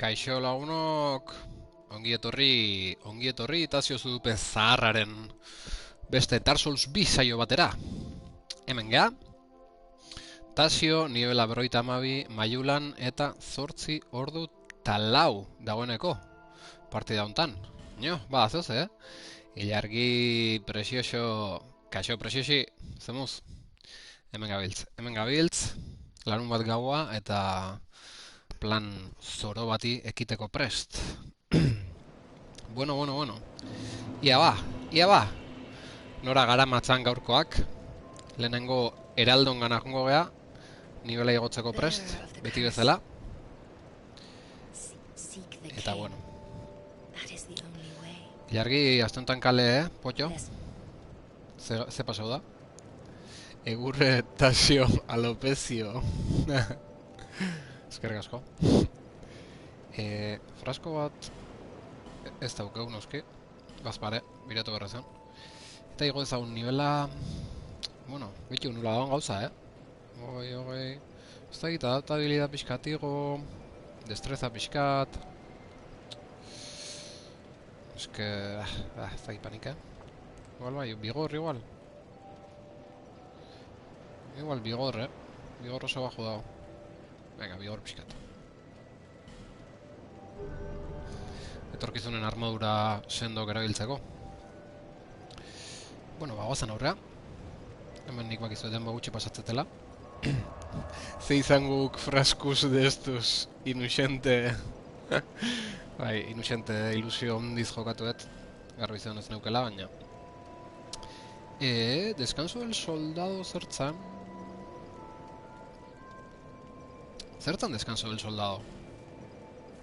Kaixo lagunok, ongi etorri Itazio Zudupe Zaharraren beste Dark Souls 2 saio batera. Hemen gea, Tazio, nivela 52, Maiulan eta 8 ordu talau dagoeneko partida hontan. Nio, ba, zeoze, Ilargi presioso, kaixo presiosi, zemuz. Hemen gabiltz, larun bat gaua eta plan zoro bati ekiteko prest. Bueno. Ia ba. Nora gara matzan gaurkoak. Lehenengo eraldon gana jongo gea. Nivela igotzeko prest, beti bezala. Eta bueno. Ilargi, astentan kale, potxo? Ze pasau da? Egurre Tazio alopezio. Eskerrik asko. Frasko bat ez daukeu noski. Bazpare, biratu berrezen. Eta igo ezagun nivela... Bueno, bitu nula dagoen gauza, Ogei... Ez da egita adaptabilidad pixkat igo... Destreza pixkat... Ez que... Ez da panik, Igual bai, bigor igual. Igual bigor, Bigor oso bajo dago. Venga, bigor pixkat. Etorkizunen armadura sendok erabiltzeko. Bueno, bagoazan aurrea. Hemen nik bakizu denba gutxi pasatzetela. Ze izan guk fraskus de estos inusente... Bai, inusente ilusio ondiz jokatuet. Garbi zeon ez neukela, baina. Descanso del soldado zertzan. Zertan descanso del soldado?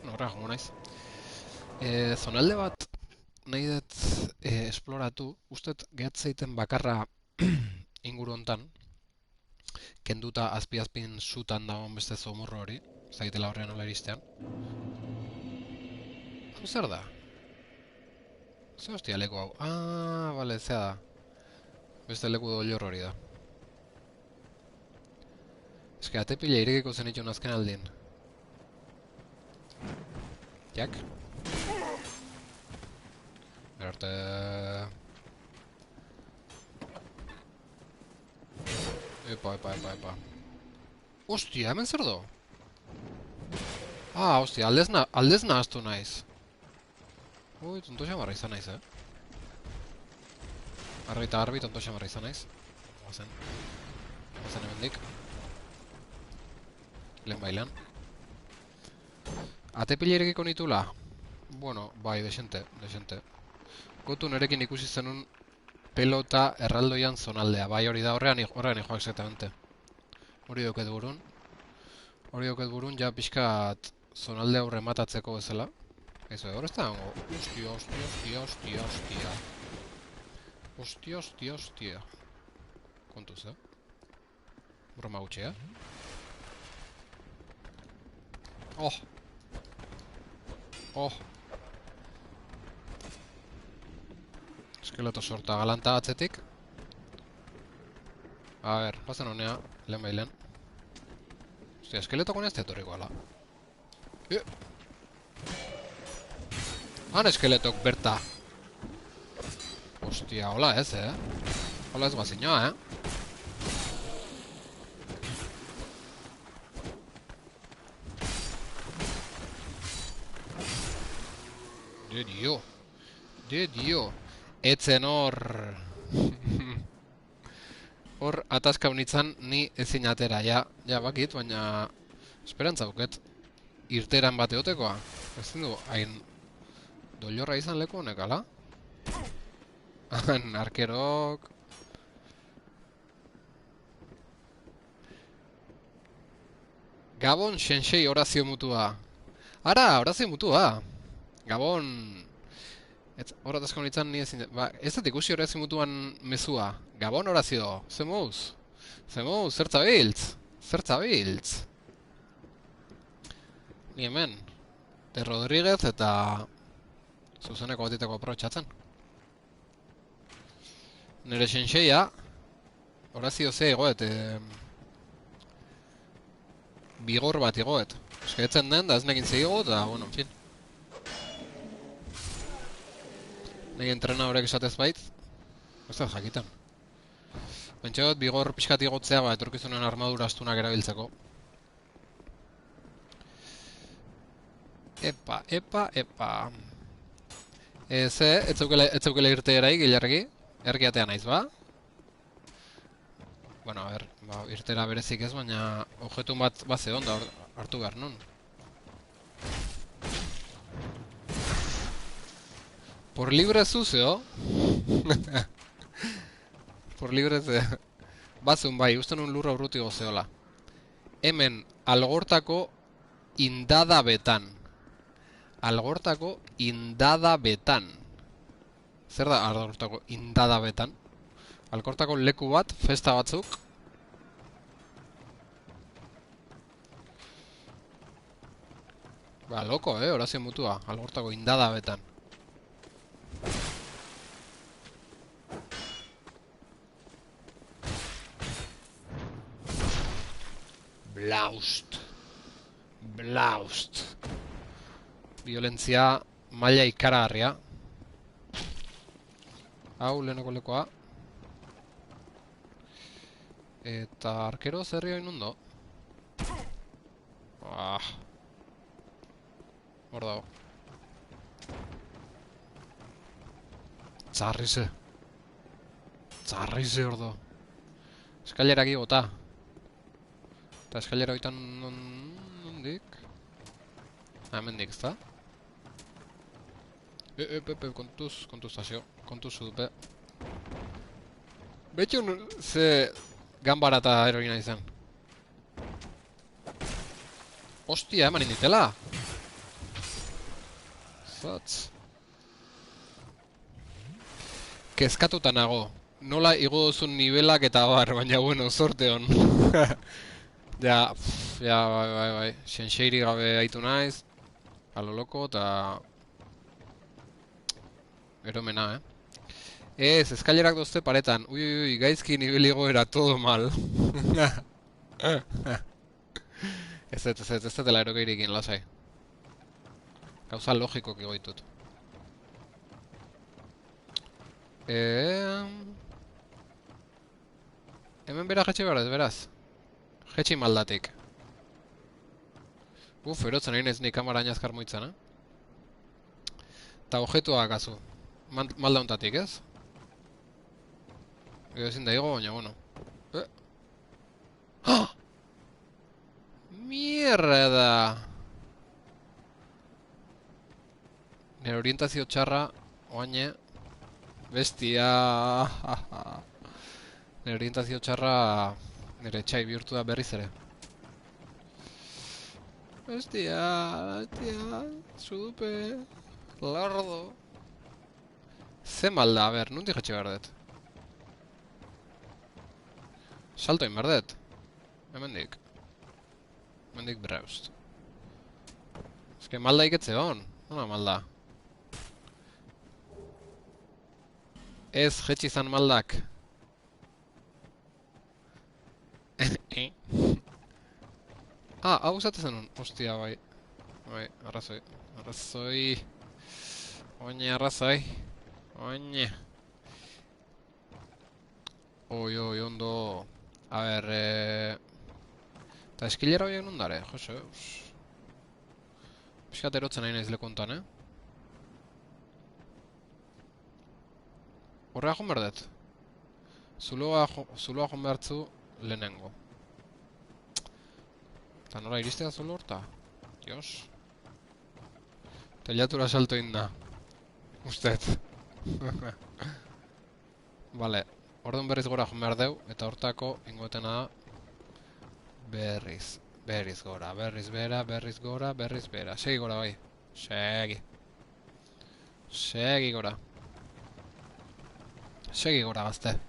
Bueno, horrega jongo naiz. Zonalde bat nahi dut esploratu, ustet gehatzeiten bakarra inguru hontan, kenduta azpi-azpin zutan dagoen beste zomorro hori, zaitela horrean ala iristean. Hau zer da? Zer hostia leku hau? Ah, bale, zea da. Beste leku dollor hori da. Ez que ate pila irekiko zen itxun azken aldin. Jak? Berarte... Epa. Ostia, hemen zer do? Ah, ostia, aldez nahaztu naiz. Ui, tonto xamarra izan naiz, Arbi eta garbi, tonto xamarra izan naiz. Oazen hemendik. Lehen bailan. Ate pila irekiko nitula? Bueno, bai, desente. Gotu nerekin ikusi zenun pelota erraldoian zonaldea. Bai, hori da, horrean joa exactamente. Hori doket burun, ja pixkat zonalde aurre matatzeko bezala. Eso, hor ez da dago. Ostia. Kontuz, Broma gutxea. Oh! Eskeleto sorta galanta atzetik. A ber, pasen honea, lehen bailen. Ostia, eskeleto konea ez tetorriko ala. Han eskeletok berta. Ostia, hola ez, Hola ez guazinoa, De dio. Etzen hor... Hor ataska unitzan ni ezin atera, ja bakit, baina... Esperantza buket. Irteran bate otekoa. Ez du, hain... Dollorra izan leku honek, ala? Han, arkerok... Gabon Sensei orazio mutua. Ara, orazio mutua. Gabon... Hor ataska unitzan ni ezin... Ez dut ikusi orazio mutuan mezua. Gabon orazio, zemuz, zertzabiltz. Ni hemen, de Rodríguez eta zuzeneko batiteko aprotxatzen. Nere senseia, orazio ze egoet, bigor bat egoet. Eskaetzen den, da ez nekin zehiago, eta, bueno, en fin. Negi entrena horrek esatez bait, ez da jakitan. Bentsagot, bigor pixkat igotzea, ba, etorkizunen armadura astunak erabiltzeko. Epa, epa, epa. Ez zeukele irte erai, gilargi. Ergiatea naiz, ba? Bueno, a ver, ba, irtera berezik ez, baina objetun bat zeon da hartu behar nun. Por libre zuzeo? Por libre ze... Bazun bai, uste nun lurra urruti gozeola. Hemen, algortako indada betan. Algortako indada betan. Zer da algortako indada betan? Algortako leku bat, festa batzuk. Ba, loko, horazio mutua. Algortako indada betan. Blaust. Blaust. Violentzia maila ikaragarria. Hau, lehenoko lekoa. Eta arkero zerri hori nundo. Hor dago. Txarrize. Txarrize hor dago. Eskailerak igota. Eta eskailera hoitan nondik? Hemendik, ezta? Kontuz hasio. Kontuz zudupe. Betxun ze ganbara eta heroina izan. Ostia, eman inditela! Zatz. Kezkatuta nago. Nola igo duzun nivelak eta bar, baina bueno, sorte hon. Ja, bai. Shenseiri gabe haitu naiz. Alo loko, eta... Eromena, Ez, eskailerak dozte paretan. Ui, gaizki nibeligo era todo mal. Ez dela erokeirik lasai. Gauza logiko kigoitut. Hemen bera jetxe behar ez, beraz. Jetxi maldatik. Erotzen egin ez nik kamara ainazkar moitzen, Eta objetua gazu. Malda hontatik, ez? Ego ezin da higo, baina, bueno. Mierda! Nire orientazio txarra, oaine. Bestia! Nire orientazio txarra... Nire txai bihurtu da berriz ere. Bestia! Sudupe... Lardo... Ze malda, a ber, nuntik jetxe behar dut? Salto in behar dut? Hemendik. Hemendik braust. Ez que malda iketze hon. Ona malda. Ez jetxe izan maldak. Hau usatzen hon. Ostia, bai. Bai, arrazoi. Arrazoi. Oine, arrazoi. Oine. Oi, ondo. A ber, Eta eskilera horiek nondare, jose. Piskat erotzen nahi naiz lekontan, Horrea joan behar dut. Zuloa joan behartzu lehenengo. Eta nora iristea zulo horta? Dios. Teilatura salto inda. Usted. Vale. Orduan berriz gora joan behar deu, eta hortako ingoetena da berriz gora, berriz bera, berriz gora, berriz bera. Segi gora bai. Segi gora. Segi gora gazte.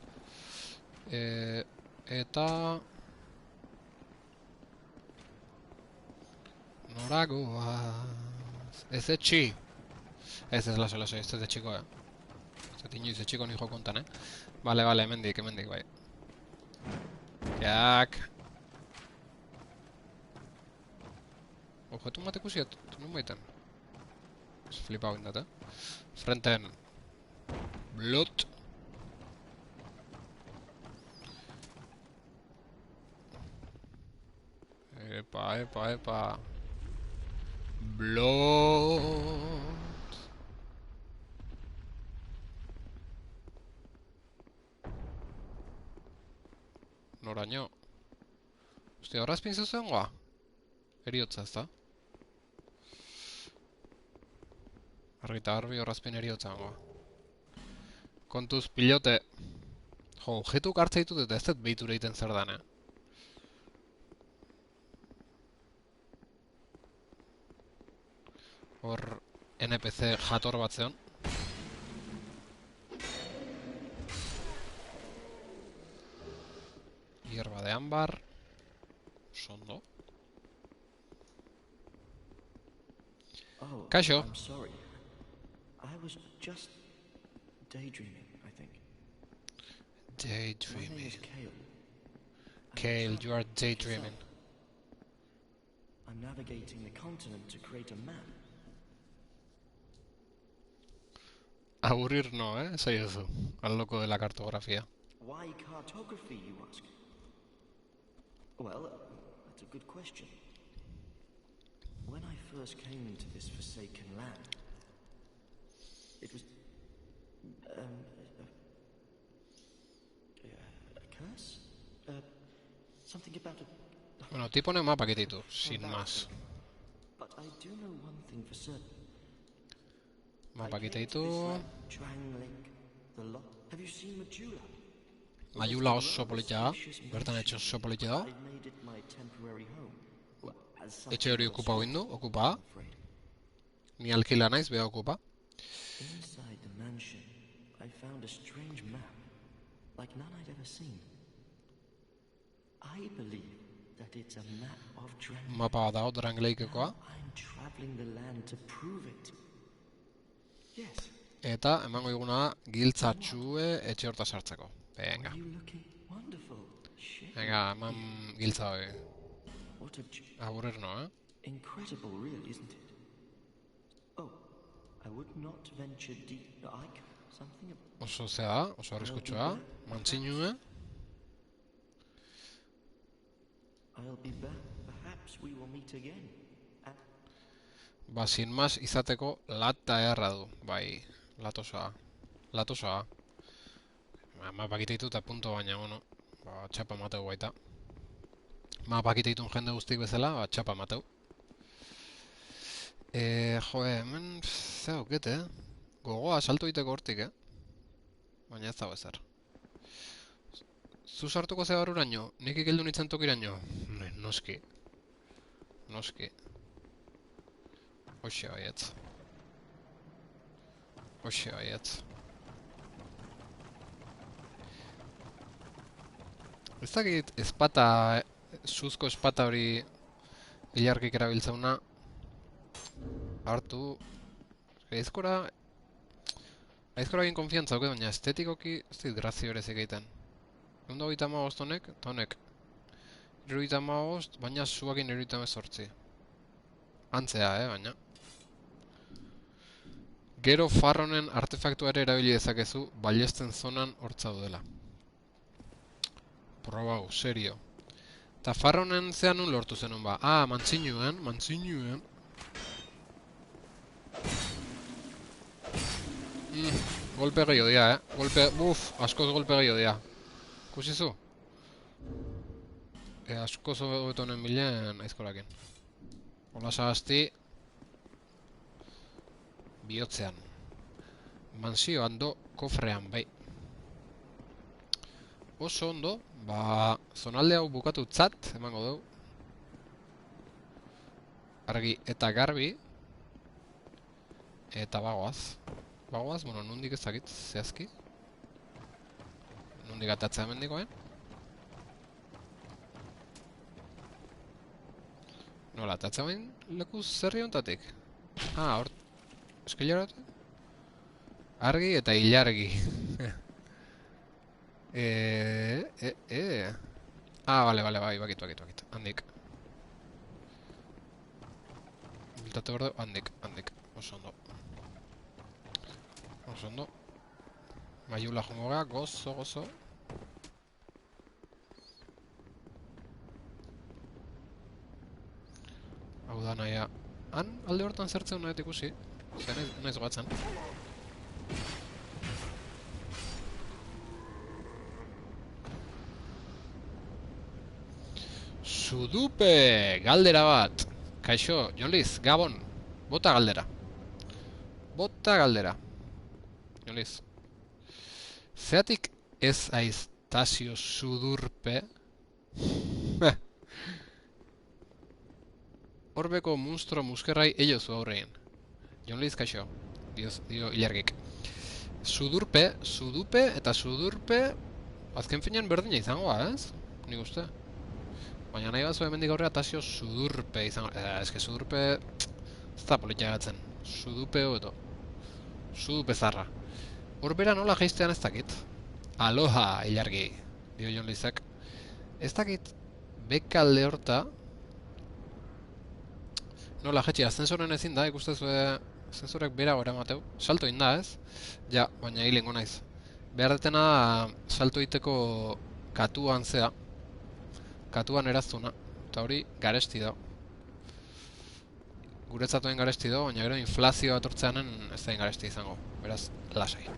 Eta... Noragoaz... Ez etxi! Ez lasai, ez etxiko, Ez inoiz etxiko nijo kontan, Vale, hemendik, bai. Jak! Objetu bat ikusiet, nun baiten. Ez flipau indat, Frenten. Blood. Epa. Blood. Noraino. Hostia, horraz pinzu zuen goa? Eriotza, ezta? Argita garbi horrazpin eriotza goa. Kontuz pilote. Jo, objetuk hartza ditut eta ez dut behitura egiten zer dan, Hor NPC jator bat zeon. Hierba de ámbar. Sondo. Oh, Kaixo. I'm sorry. I was just daydreaming, I think. My name is Daydreaming. Kale. Kale, you are daydreaming. I'm navigating the continent to create a map. Aburrir no, Esaiozu. Al loco de la cartografía. Why cartography, you ask? Well, that's a good question. When I first came to this forsaken land, it was a curse? Something about a... Bueno, tipo pone mapa que ditu, sin más. But I do know one thing for certain. Mapa que I came to ditu. this land, Drangleic, the lot. Have you seen Majula? Majula oso politia da. Bertan etxe oso politia da. I made it my temporary home. Well, as some Etxe hori people okupa say, gindu, okupa. I'm afraid. Ni alkila naiz, beha okupa. Inside the mansion, I found a strange map, like none I'd ever seen. I believe that it's a map of Drangleic. Mapa bat dago Drangleikekoa. I'm traveling the land to prove it. Yes. Eta emango diguna giltza txue etxe horta sartzeko. Venga. Are you looking wonderful? Shit. Venga, eman giltza hori. What a Aburrir no, incredible, really, isn't it? Oh, I would not venture deep. Something. Oso zea da, oso arriskutsua. Mantzinue. I'll be back. Perhaps we will meet again. Ba, sin más izateko lata erra du. Bai, latosoa. Latosoa. Mapa egite eta punto baina, bueno. Ba, txapa mateu baita. Mapa egite ditun jende guztik bezala, ba, txapa mateu. Hemen, ze dauket, Gogoa salto egiteko hortik, Baina ez dago ezer. Zu sartuko ze baruraino? Nik ikeldu nintzen tokiraino? Noski. Noski. Hoxe baietz. Hoxe baietz. Ez dakit ezpata, suzko ezpata hori ilarkik erabiltzauna hartu. Aizkora egin konfiantza duke, baina estetikoki ez dit grazio ere egiten. 125 honek, eta honek 75, baina zuakin 78. Antzea, baina. Gero Farronen artefaktua ere erabili dezakezu, ballestzen zonan hortza dela. Probau, serio. Eta Farronen zean nun lortu zenun ba. Ah, mantzinuen. Golpe gehiago dia, Golpe, askoz golpe gehiago dia. Kusizu? Askoz hobeto honen bilen aizkorakin. Hola sagazti. Bihotzean. Mansio ando kofrean, bai. Oso ondo, ba, zonalde hau bukatu tzat, emango dugu. Argi eta garbi. Eta bagoaz. Bagoaz, bueno, nondik ezakit, zehazki. Nondik atatzea mendikoen. Nola, atatzea bain leku zerri hontatik? Ah, hor... Eskilarat? Argi eta ilargi. Ah, bale, bai, bakitu. Handik. Biltate borde, handik. Oso ondo. Oso ondo. Maiula jongo gara, gozo. Hau da nahia. Han, alde hortan zertzen nahet ikusi. Zer naiz goatzen. Sudupe! Galdera bat! Kaixo, Jon Liz, Gabon! Bota galdera. Jon Liz. Zeatik ez aiz Tasio Sudurpe? Horbeko monstro muskerrai eiozu aurrein. Jon Liz, kaixo. Dio ilargik. Sudupe eta Sudurpe azken finean berdina izangoa, ez? Nik uste. Baina nahi bat zuen hemendik aurrera Tasio Sudurpe izango. Eske Sudurpe ez da politia gatzen. Sudupe hobeto. Sudupe zarra. Horbera nola jaistean ez dakit. Aloha, ilargi, dio Jon Lizak. Ez dakit bekalde horta. Nola jetxi, ascensoren ezin da, ikustezue ascensorek bera gora mateu. Salto inda, ez? Ja, baina hilengo naiz. Behar detena salto iteko katuan zea. Katuan eraztuna. Eta hori garesti da. Guretzatuen garesti da, baina gero inflazioa atortzeanen ez da garesti izango. Beraz, lasai.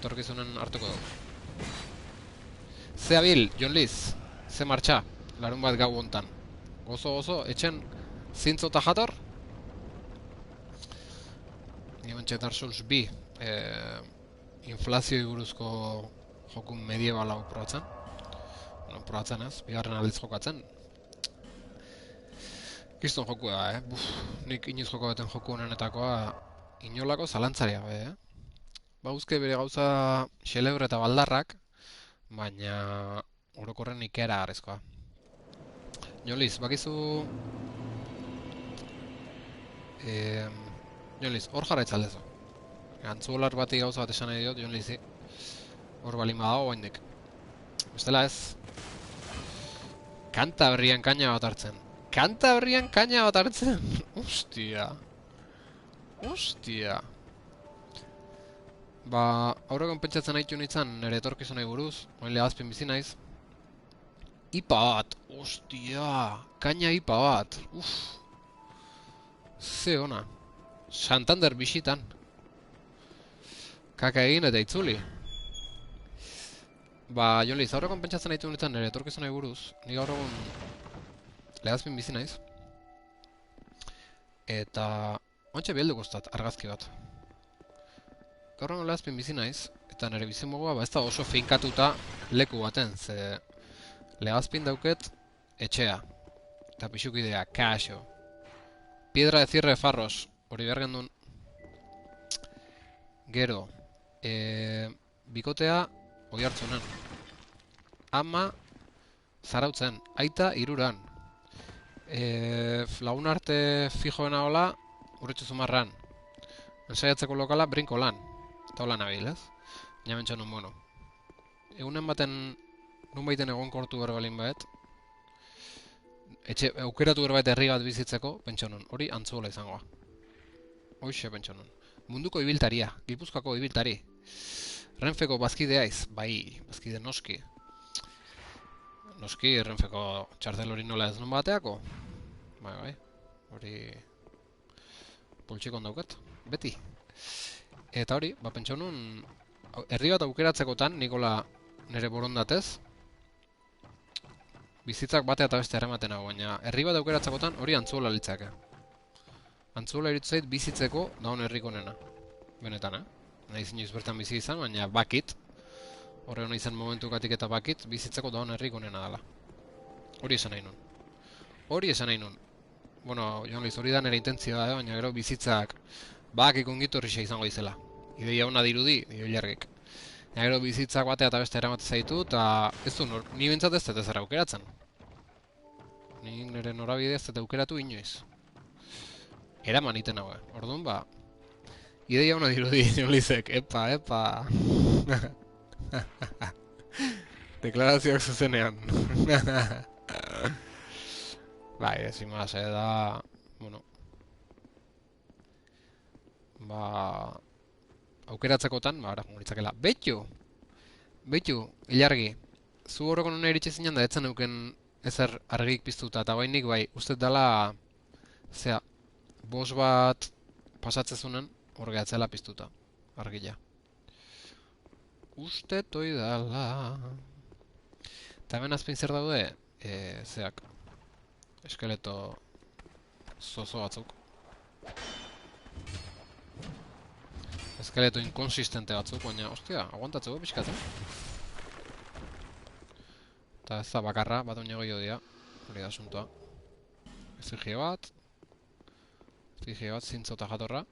Torkizunen hartuko dugu. Ze abil, Jon Liz. Ze martxa, larun bat gau hontan. Gozo, etxen zintzota jator. Nimentxe Dark Souls 2 inflazioi buruzko joku mediebala probatzen. Bueno, probatzen ez, bigarren aldiz jokatzen. Kiston joku da, nik inoiz joko beten joku honenetakoa inolako zalantzaria gabe, Bauzke bere gauza xelebre eta baldarrak, baina orokorren ikera garrizkoa. Jon Liz, bakizu... Jon Liz, hor jarra itzaldezu. Antzuolar bati gauza bat esan nahi diot, Jon Lizi. Hor balin badago oaindik. Bestela ez. Kantabrian kaina bat hartzen. Kantabrian kaina bat hartzen? Ostia. Ba, aurregon pentsatzen nahitu nintzen nire etorkizunei buruz, oin Legazpin bizi naiz. Ipa bat, ostia, kaina ipa bat, Ze ona. Santander bisitan. Kaka egin eta itzuli. Ba, Jon Liz, aurregon pentsatzen nahitu nintzen nire etorkizunei buruz, nik aurregon Legazpin bizi naiz. Eta, ontsa bihelduko ztat, argazki bat. Gaur egun Legazpin bizi naiz, eta nire bizimogoa ez da oso finkatuta leku baten, ze Legazpin dauket etxea, eta pixukidea, kaxo. Piedra de cierre de farros, hori behar gendun. Gero, bikotea Oiartzunen. Ama Zarautzen, aita Iruran. Lagun arte fijoena hola, Urritxu Zumarran. Ensaiatzeko lokala Brinkolan. Eta hola nabil, ez? Baina mentxan nun, bueno. Egunen baten, nun baiten egon kortu berbalin baet. Aukeratu berbait herri bat bizitzeko, pentsan nun. Hori Antzuola izangoa. Hoxe pentsan nun. Munduko ibiltaria, Gipuzkoako ibiltari. Renfeko bazkidea iz, bai, bazkide noski. Noski, Renfeko txartel hori nola ez non bateako. Bai, hori... Pultxikon daukat, beti. Eta hori, pentsa nun, herri bat aukeratzekotan, Nikola nire borondatez, bizitzak batea eta beste errematen hau, baina herri bat aukeratzekotan hori Antzuola litzake. Antzuola iritzait bizitzeko daun herriko nena. Benetan, Nahiz inoiz bertan bizi izan, baina bakit, horre hona izan momentukatik eta bakit, bizitzeko daun herriko nena dela. Hori esan nahi nun. Bueno, Jon Liz, hori da nire intentzioa, baina gero bizitzak bakik ongitu horrixe izango izela. Ideia hona dirudi, dio ilargik. Gero bizitzak batea eta beste eramate zaitu, eta ez du, ni bintzat ez dut ezara aukeratzen. Ni nire norabide ez dut aukeratu inoiz. Eraman iten hau, orduan ba... Ideia hona dirudi, Jon Lizek, epa... Deklarazioak zuzenean. Bai, ezin da, bueno, ba, aukeratzekotan, ba, ara, jongo nitzakela. Beitu, ilargi, zu horreko nuna iritsi zinen da etzen euken ezer argik piztuta, eta bainik bai, uste dala, zea, bos bat pasatzezunen, hor gehatzela piztuta, argila. Uste toi dala. Eta hemen azpin zer daude, zeak, eskeleto zozo batzuk. Eskeleto inkonsistente batzuk, baina, ostia, aguantatzeko pixkat, Eta ez da bakarra, bat oinago jodia, hori da asuntoa. Efigie bat, zintzota jatorra.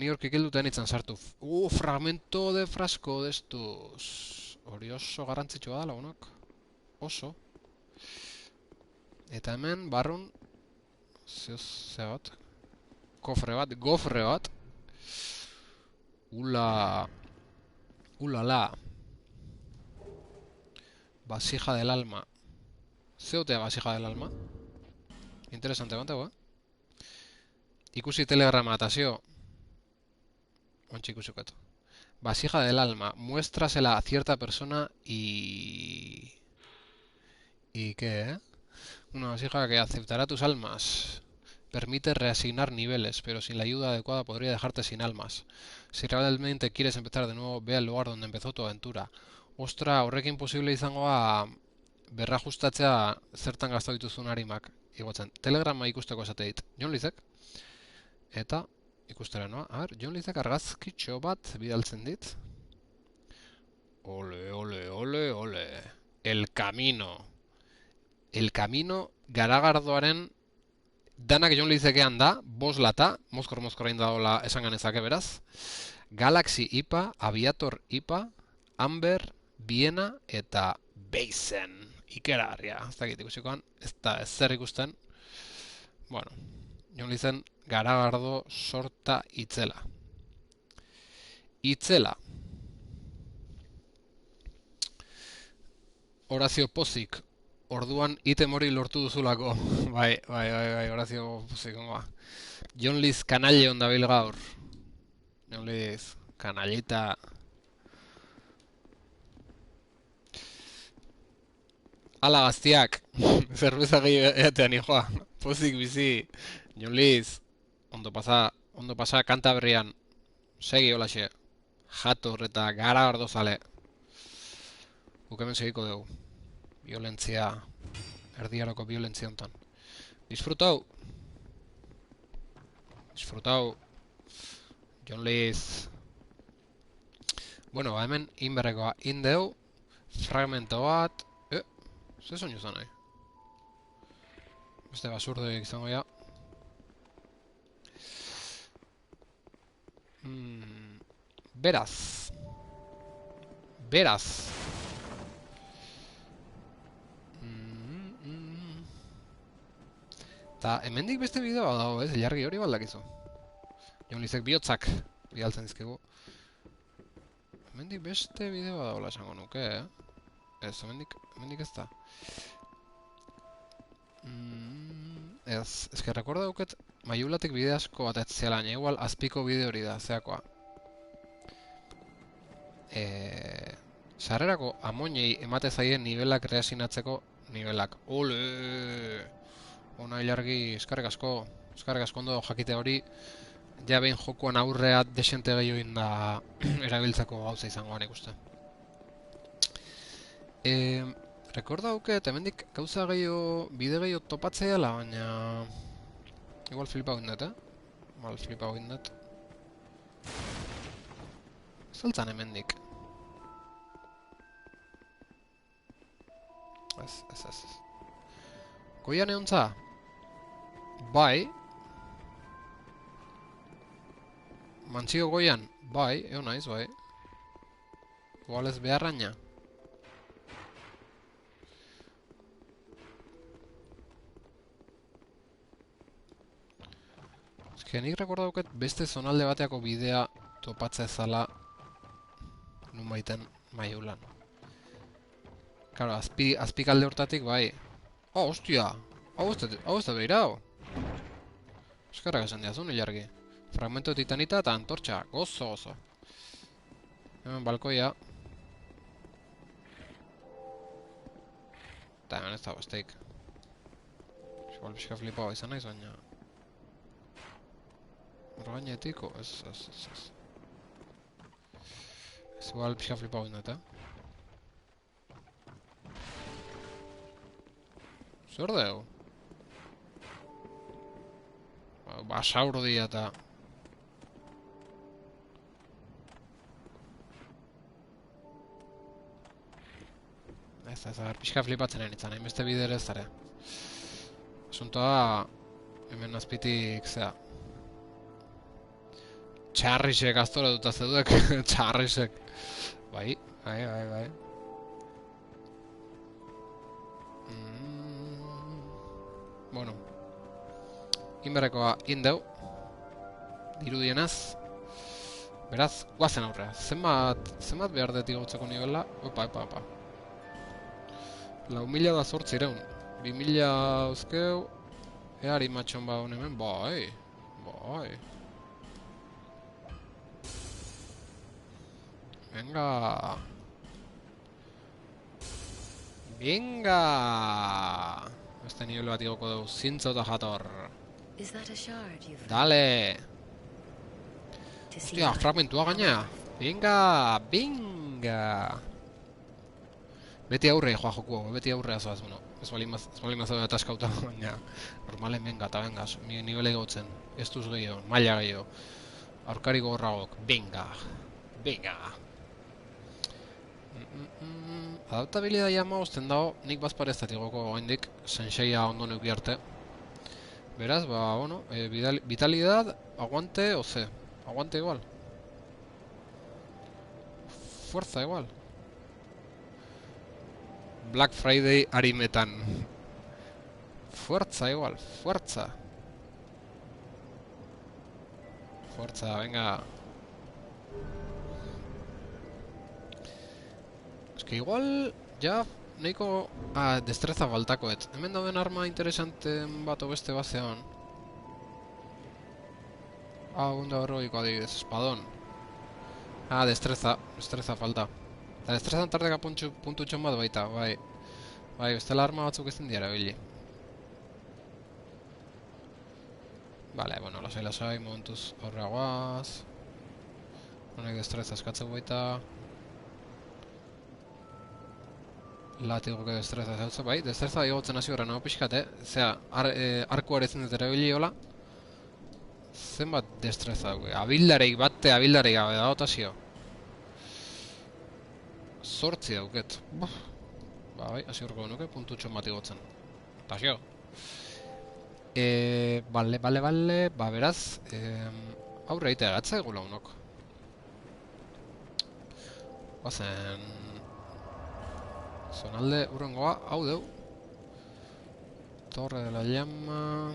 Ni hor kikilduten itzan sartu. Fragmento de frasco de estos. Hori oso garrantzitsua da, lagunok. Oso. Eta hemen, barrun, ze bat, gofre bat. Ulala. Vasija del alma. Zeotea vasija del alma? Interesante, bantego, Ikusi telegrama eta zio. Ontsi ikusuketo. Vasija del alma. Muéstrasela a cierta persona y... ¿Y qué, Una vasija que aceptará tus almas. Permite reasignar niveles, pero sin la ayuda adecuada podría dejarte sin almas. Si realmente quieres empezar de nuevo, ve al lugar donde empezó tu aventura. Ostra, horrekin posible izangoa berrajustatzea zertan gastatu dituzun arimak igotzen. Telegrama ikusteko esate dit. Jon Lizek. Eta ikustera noa. Jon Lizek argazkitxo bat bidaltzen dit. Ole. El Camino. El Camino garagardoaren danak Jon Lizekean da, boslata, mozkor-mozkorain daola esan ganezake beraz. Galaxy IPA, Aviator IPA, Amber, Viena eta Beizen. Ikeragarria, ez dakit ikusikoan, ez da ezer ikusten. Bueno, Jon Lizen garagardo sorta itzela. Horazio Pozik, orduan item hori lortu duzulako. Bai, Horazio Pozik, ongoa. Jon Liz kanalle ondabil gaur. Jon Liz, kanallita. Ala gaztiak, zerbeza gehi eatean hijoa. Pozik bizi, Jon Liz, ondo pasa Kantabrian. Segi holaxe, jator eta garagardo zale. Guk hemen segiko dugu. Violentzia, erdiaroko violentzia hontan. Disfrutau, Jon Liz. Bueno, hemen inberrekoa indeu, fragmento bat. Ze soinu zan nahi? Beste basurdoik izango ya. Beraz. Eta hemendik beste bideoa dago, ez? Ilargi hori baldakizu. Jon Lizek bihotzak bidaltzen dizkigu. Hemendik beste bideoa dagoela esango nuke, Ez, hemendik ez da. Ez que rekorda duket maiulatik bide asko bat etzela, baina igual azpiko bide hori da, zeakoa. Sarrerako amoinei emate zaien nivelak reasinatzeko nivelak. Ole! Ona ilargi, eskarrik asko ondo jakite hori, ja behin jokoan aurrea desente gehioin da erabiltzeko gauza izangoan ikuste. Rekorda duket, hemendik gauza bide gehiago topatzea dela, baina... Igual flipa gindet, Zaltzan hemendik. Ez. Goian eontza? Bai. Mantzio goian? Bai, egon naiz, bai. Igual ez beharraina. Nik rekorda duket beste zonalde bateako bidea topatzea ezala nun baiten maiulan. Karo, azpikalde hortatik bai. Oh, ostia! Hau ez da behirau! Eskerrak esan diazun, ilargi. Fragmento de titanita eta antortxa. Gozo. Hemen balkoia. Eta hemen ez dago esteik. Igual pixka flipao izan naiz, baina... Orgainetiko? Ez. Ez igual pixka flipao izan, Zer deu? Basauro dia eta... Ez, pixka flipatzen enitzan, hainbeste bidere ez zare. Asuntoa... Hemen azpitik, zera... Txarrisek aztora dut azeduek, txarrisek. Bai. Bueno. Inberrekoa indeu. Dirudienaz. Beraz, guazen aurrea. Zenbat behar dut igotzeko nivela? Opa. 4.000 da 800. 2.000 euskeu. Eari matxon ba hon hemen. Bai. Venga! Beste nivel bat igoko dugu. Zintzo eta jator. Dale! Hostia, fragmentua gaina! Venga! Beti aurre joa joku, beti aurrea zoaz, bueno. Ez bali mazau ataskauta, baina... Normalen, venga, nivele igotzen. Ez duz gehiago, maila gehiago. Aurkari gorragok, venga! Adaptabilidadia mauzten dago, nik bazpareztat igoko gaindik, senseia ondo neuki arte. Beraz, bueno, vitalidad, aguante o C. Aguante igual. Fuerza igual. Black Friday arimetan. Fuerza igual, fuerza, venga. Que igual, ja, nahiko... destreza faltakoet. Hemen dauden arma interesanten bat beste bazean. Gunda horroiko adibidez, espadon. Destreza falta. Eta destrezan tarteka puntutxon bat baita, bai. Bestela arma batzuk ezten dira bili. Vale, bueno, lasai, momentuz horreagoaz. Honek destreza eskatzeu baita. Latigo que destreza zeltza, bai, destreza igotzen hasi horren nago pixkat, Zea, arkuare ezin dut erabili hola. Zenbat destreza, abildareik batte, abildareik gabe da, otazio. 8 dauket. Bai, hasi horreko nuke, puntutxon bat igotzen. Otazio. Bale, beraz, aurre egitea gatza egula unok. Bazen... Zonalde urrengoa, hau deu. Torre de la llama...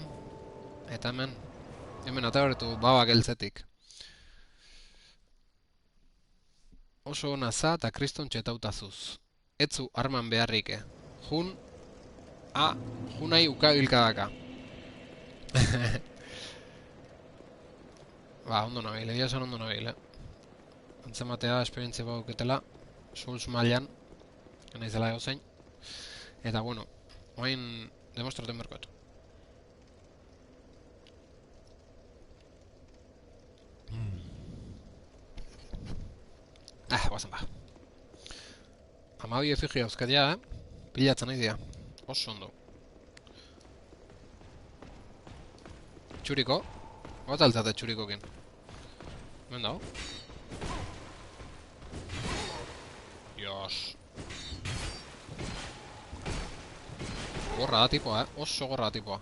Eta hemen atabertu babak eltzetik. Oso hona za eta kriston txetautazuz. Etzu arman beharrike. Junai ukabilkadaka. Ondo nabil, egia esan ondo nabil, Antzematea esperientzia bauketela, Souls mailan, naizela egozein. Eta, bueno, oain demostraten berkoet. Guazen ba. 12 efigi euskadia, Pilatzen nahi dira. Oso ondo. Txuriko. Bat altzate txurikokin. Hemen dago. Dios. Gorra da tipoa, Oso gorra da tipoa.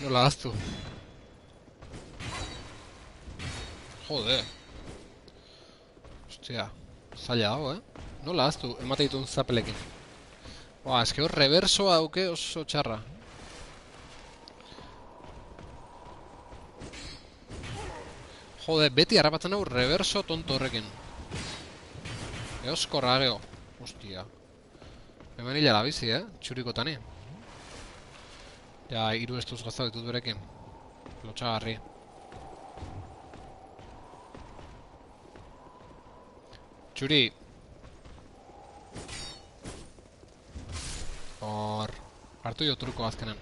Nola gaztu. Jode. Ostia. Zaila dago, Nola gaztu, emate ditun zapelekin. Eske hor reversoa dauke oso txarra. Jode, beti harrapatzen hau reverso tonto horrekin. Eoskorra gero. Ostia. Hemen hilara bizi, txurikotani. Ja, 3 estuz gazta ditut berekin. Lotxagarri. Txuri! Hor... Hartu jo truko azkenen.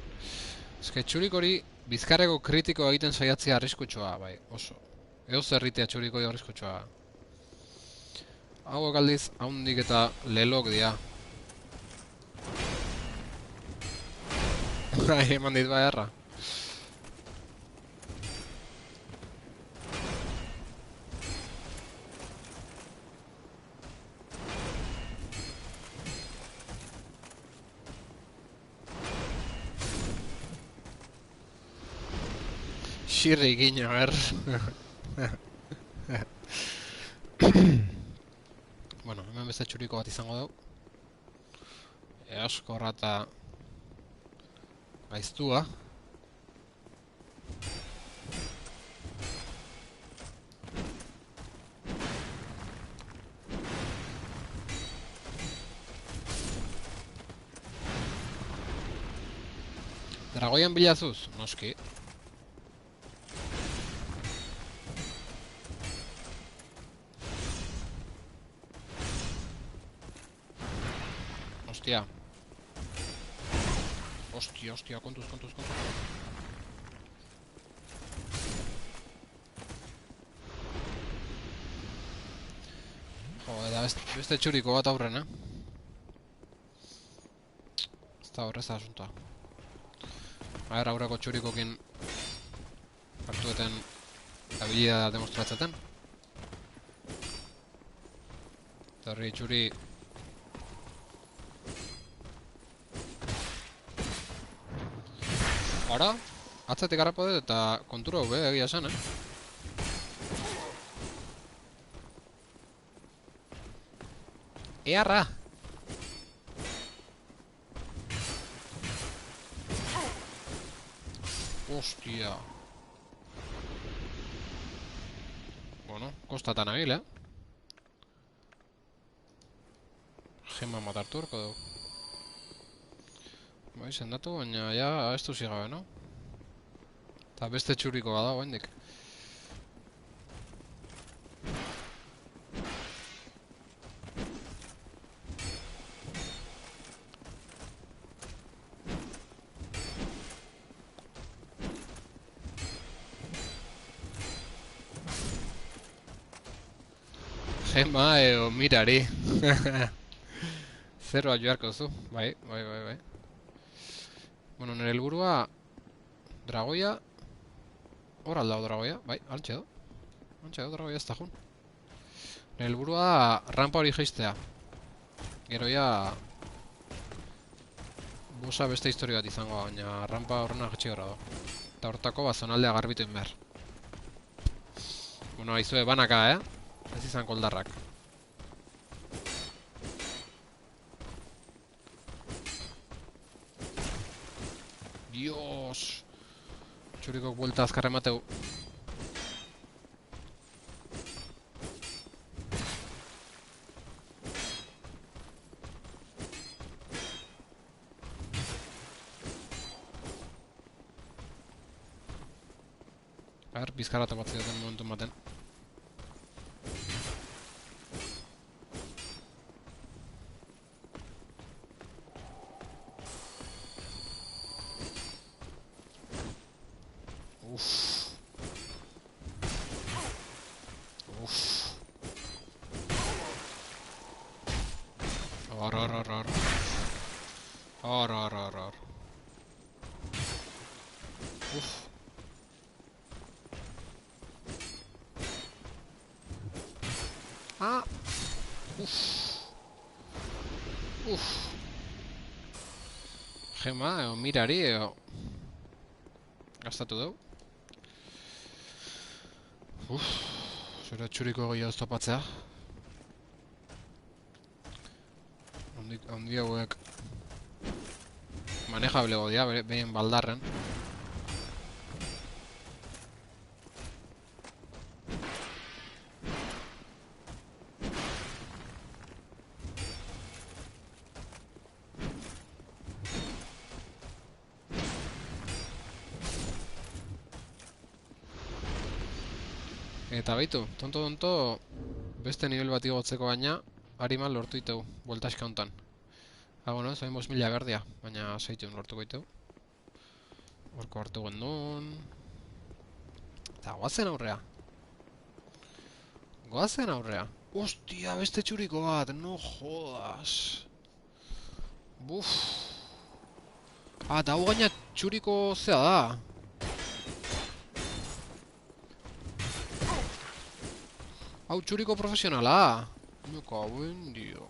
Eske txurik hori bizkarreko kritiko egiten saiatzea arriskutsua, bai, oso. Eo zerritea txuriko arriskutsua. Hauek aldiz, haundik eta lelok dia. Eman dit bai erra. Xirri gino, Bueno, hemen beste txuriko bat izango dugu. Asko rata gaiztua. Dragoian bilazuz, noski. Hostia. Hostia, kontuz. Jo, eta beste txuriko bat aurrena. Ez da horrez asuntoa. Aher, aurreko txurikokin hartueten habilidad demostratzeten. Eta horri txuri... Ara, atzatik harrapo dut eta kontura hau egia esan, Earra! Hostia. Bueno, kostatan agil, Gema matartu horko dugu. Bai, sendatu, baina ja abestu zigabe, no? Eta beste txuriko bada, oendik. Gema eo mirari. Zeroa joarko zu, bai. Bueno, nire helburua dragoia. Hor aldao dragoia, bai, antxe do. Antxe do dragoia ez da jun. Nire helburua rampa hori geistea. Gero ja... Bosa beste historia bat izango, baina rampa horrena jetxe gara do. Eta hortako zonaldea garbitu inber. Bueno, aizue banaka, Ez izan koldarrak. Dios! Txurikok buelta azkarra emateu. A ver, bizkarra tomatzea den momentu maten. Hor. Ah! Gema, mirari, gastatu dugu. Zure txuriko gehiago topatzea. Handi hauek manejablego dira, behien baldarren. Eta baitu, tonto, beste nivel bat igotzeko baina, hariman lortu iteu, bueltaska hontan. Bueno, zain 5.000 berdia, baina zeitun lortuko iteu. Horko hartu gendun. Eta goazen aurrea. Goazen aurrea. Ostia, beste txuriko bat, no jodas. Buf. Eta hau gaina txuriko zea da. Hau txuriko profesionala. Me cago en Dio.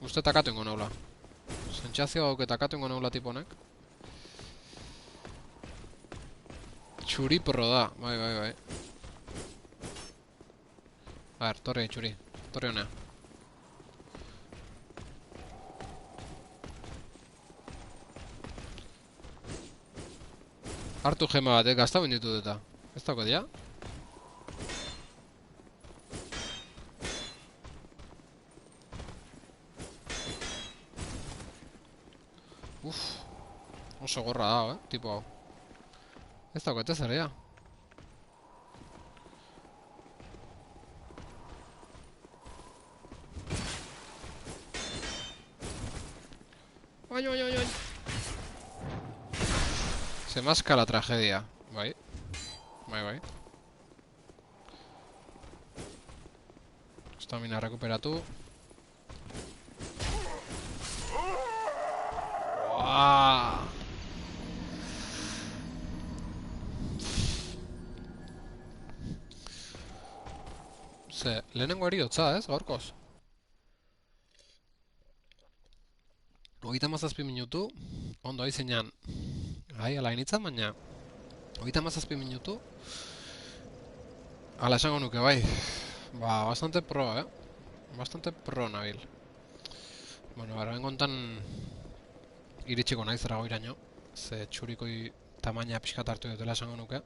Uste takatu ingo naula. Sentsazio hau takatu ingo naula tiponek. Txuri porro da, bai. A ver, torre txuri. Torre honea. Hartu gema bat, gazta benditu eta. Ez dago dia? Uf. Oso gorra da, tipo hau. Ez dago eta zer, ja? Bai. Se masca la tragedia. Bai. Estamina rekuperatu. Uaaaa! Ze, lehenengo eriotza, ez, gaurkoz? 37 minutu, ondo aizenean. Ala initzan, baina 37 minutu. Ala esango nuke, bai. Ba, bastante pro, Bastante pro nabil. Bueno, bera, bengontan iritsiko naiz eragoiraino. Ze txurikoi tamaina pixkat hartu dutela esango nuke.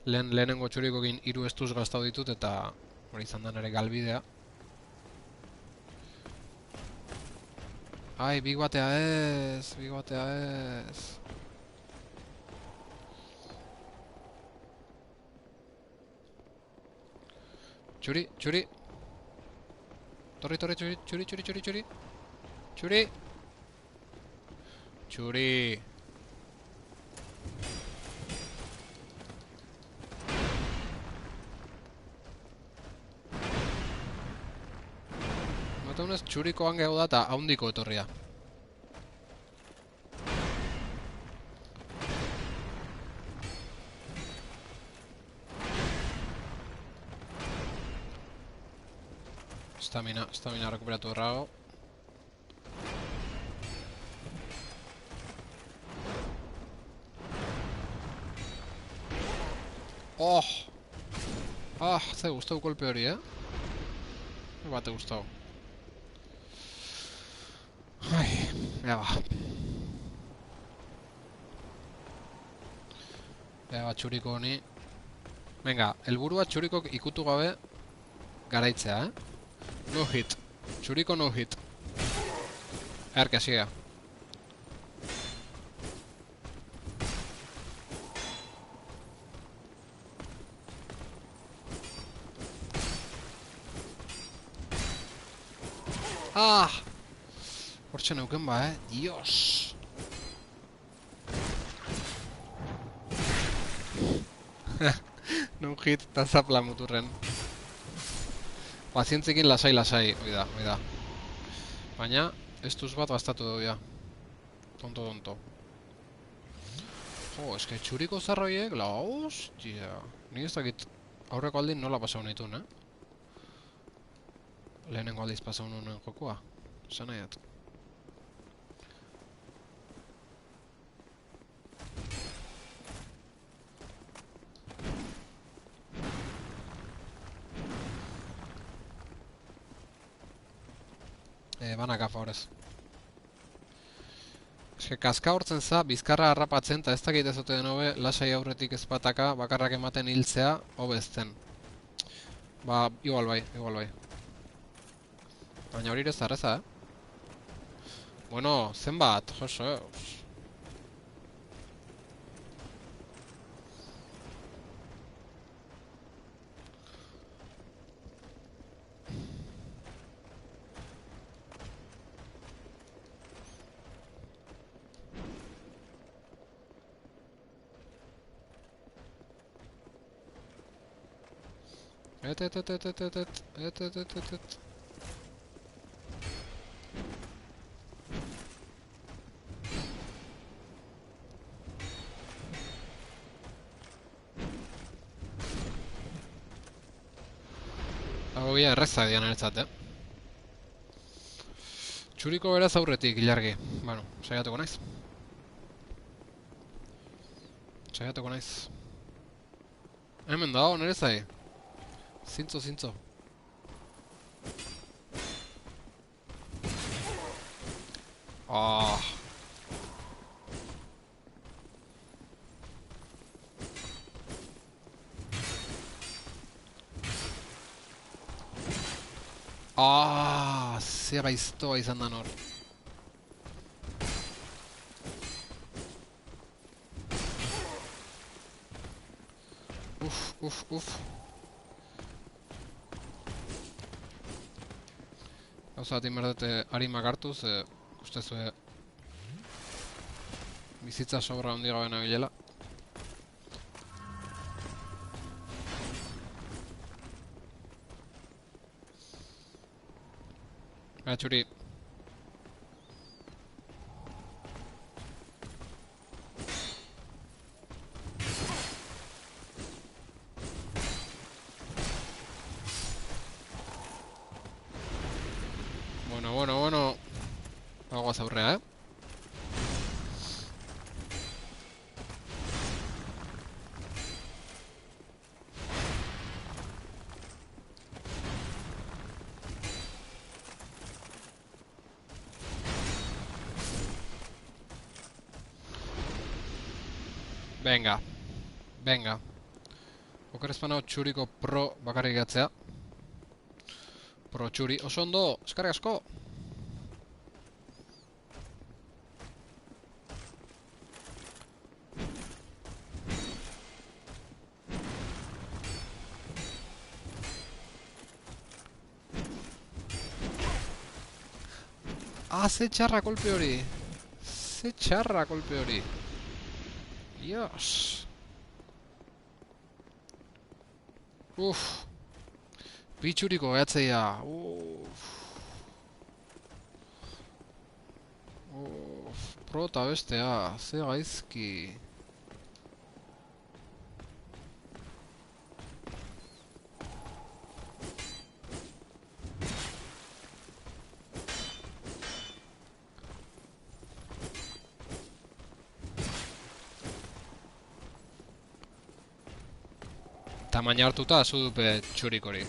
Lehenengo txurikokin 3 estuz gaztau ditut eta hori izan da nere galbidea. Ai, big batea ez. Txuri. Torri, txuri. Txuri. Notaunez txuriko hangeau da eta haundiko etorria. Estamina rekuperatu errago. Oh! Ze gustau kolpe hori, Bate gustau. Ai, ea ba, txuriko honi. Venga, helburua txurikok ikutu gabe garaitzea, No hit. Txuriko no hit. Que siga. Hortxe neuken ba, Dios! No hit, eta zapla muturren. Pazientzikin lasai, hoi da. Baina, estuz bat gastatu dugu, ja. Tonto. Jo, eske txuriko zarroiek, la hostia. Ni ez dakit aurreko aldin nola pasau nituen, Lehenengo aldiz pasau nuen jokua. Esan nahiat. Banaka favorez. Eske kaska hortzen za, bizkarra harrapatzen, eta ez dakit ez dute denobe, lasai aurretik ezpataka, bakarrak ematen hiltzea, hobezten. Ba, igual bai. Baina hori ere zarreza, Bueno, zenbat, joso, Et. Hau gira erreza dian eretzat, Txuriko beraz aurretik, ilargi. Bueno, saiatuko naiz. Hemen dago, nire zai. Zintzo. Ah. Ah, ze gaiztoa izan da nor. Uf. Gauza bat inberdete harimak hartuz, ustezue bizitza sobra handi gabe nabilela. Txuri. Bueno. Aguaz aurrea, Venga. Okerezpana txuriko pro bakarrik gatzea. Pro txuri. Oso ondo, eskarrik asko! Ze txarra kolpe hori. Dios. Bitxuriko behatzeia. Prota bestea. Ze gaizki. Tamaina hartuta zudupe txurikori.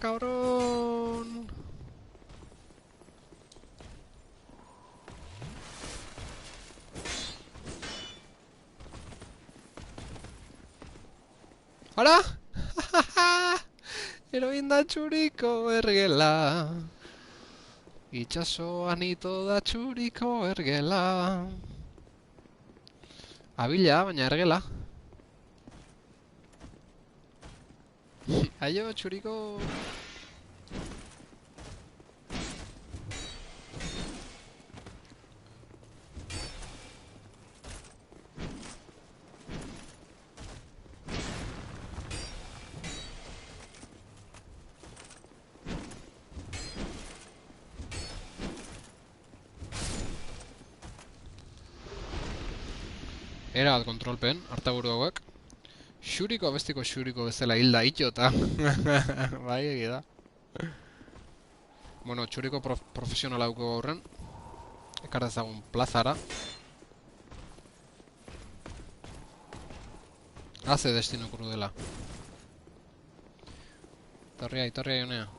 Cabrón! Hala? Heroin da txuriko ergela. Itxasoan ito da txuriko ergela. Abila, baina ergela. Aio, txuriko! Era bat kontrolpen, hartaburu hauek. Xuriko abestiko xuriko bezala hilda itxota. Bai, egida. Bueno, txuriko profesionala duko gaurren. Ekar dezagun plazara. Haze destino krudela. Itorria jonea.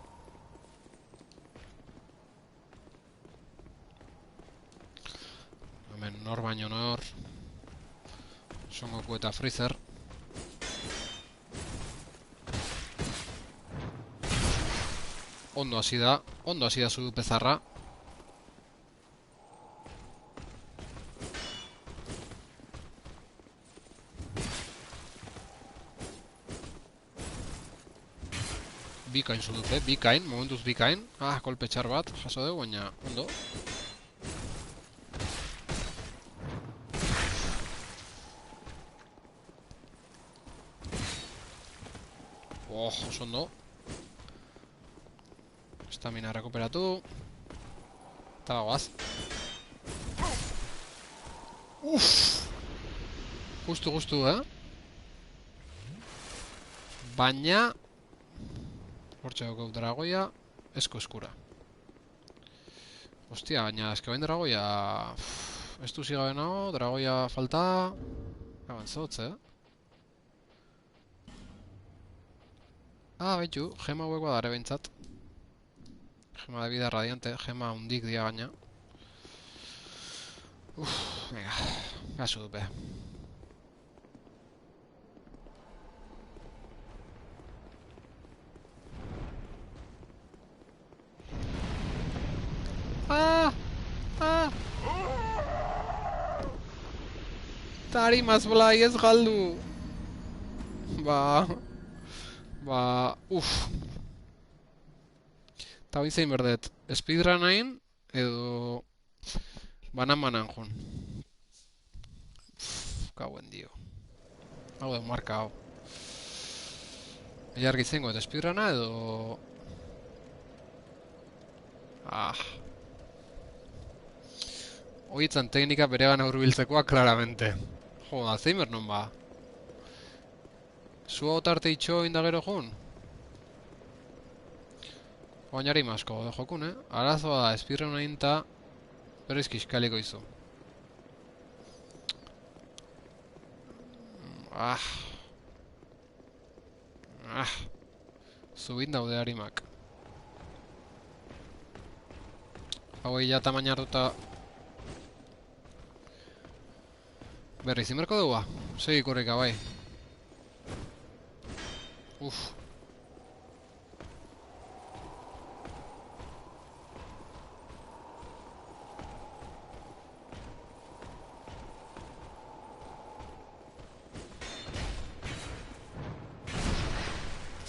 Hemen nor baino nor. Son Goku eta Freezer. Ondo hasi da zu pezarra. Bikain zu dute, momentuz bikain. Kolpe txar bat, jaso dugu, baina ondo. oso ondo. Estamina rekuperatu. Eta bagoaz. Justu, Baina... Hortxe daukau dragoia, eskura. Hostia, baina eske bain dragoia... Ez du zigabe nago, dragoia falta... Gaban zotz, baitu, gema hauek badare behintzat. Gema de vida radiante, gema hundik dia gaina. Venga, gasu dupe. Tari mazblai ez galdu. Eta bain zein berdet, speedrunain edo banan jun. Kauen dio. Hau da, marka hau. Ella argi zengo, eta speedruna edo... Hoitzan teknika beregan aurbiltzekoa, claramente. Jo, Alzheimer non ba. Zua otarte itxo indagero jun? Oainari masko, jokun, Arazoa da, speedruna inta... Berriz kiskaliko izu. Zubin daude harimak. Hauei ja tamaina hartuta... Berriz, inberko dugu ba? Segi korrika bai.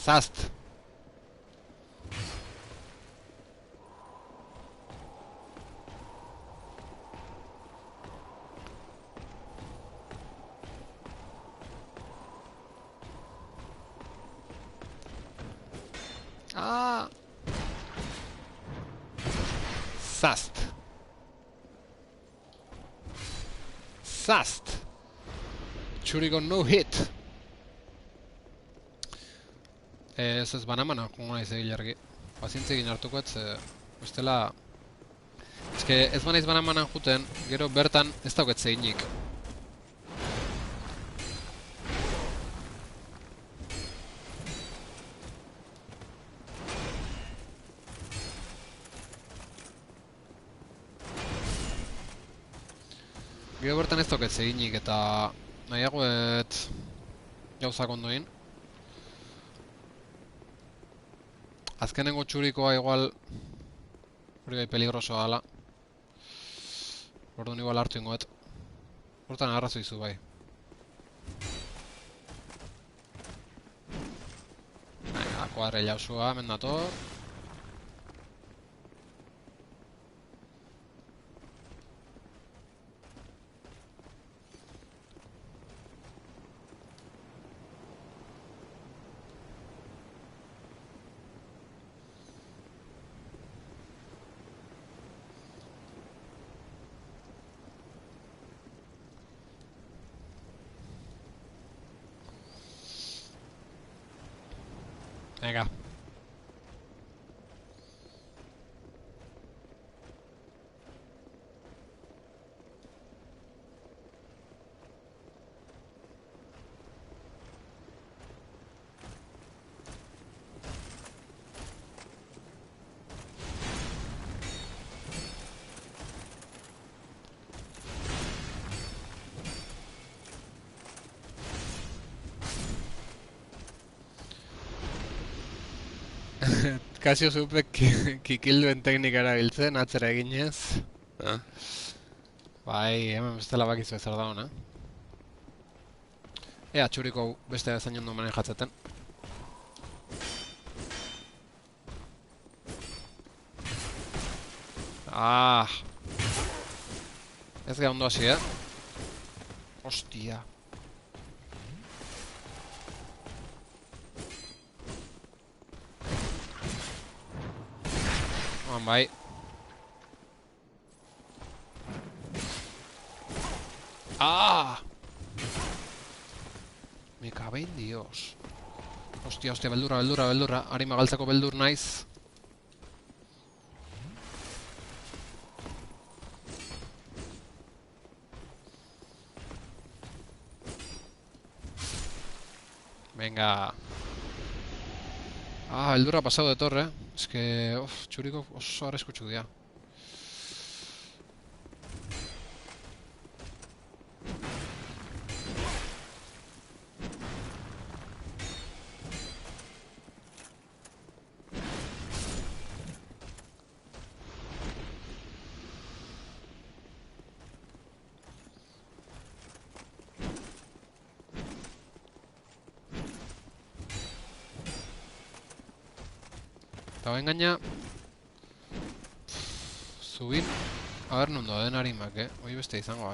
Zast! Zast! Zast! Txuriko no hit! Ez banamana, kongo naiz egin jargi. Pazientzia egin hartuko ez, bestela... Ez banaiz banamanan juten, gero bertan ez dauket zeinik. Gero bertan ez dauket zeinik eta... Nahiagoet... Gauzak ondoin. Azkenengo txurikoa igual... Hori bai peligrosoa dala. Orduan igual hartu ingoet. Hortan arrazo izu bai. Venga, kuadre jausua, hemen dator. Venga. Kasio zupek kikilduen teknika erabiltzen, atzera eginez. Bai, hemen bestela bakizu ezer da hona. Ea, txuriko beste bezain ondo manejatzeten. Ez gara ondo hasi, Hostia. Bai. Ah! Me cabe en Dios. Hostia, hostia, beldurra, beldurra, beldurra. Arima galtzeko beldur naiz. Venga. Ah, beldurra pasado de torre. Es que... Uf, txuriko oso arreskutsu dira. Eta bain gaina... Zubin... A ber nundo den Arimak, Hoi beste izango,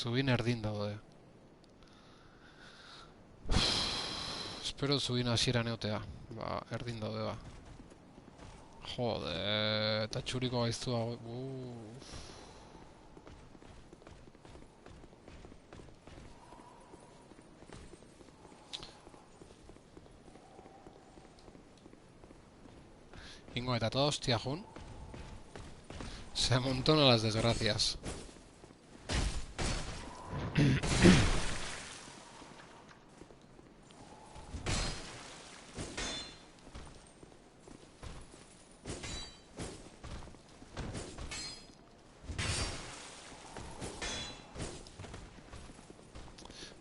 Zubin erdin daude. Espero zubin hasieran egotea. Ba, erdin daude, ba. Jode, eta txuriko gaiztua... Ingo eta toda hostia jun. Se amontonan las desgracias.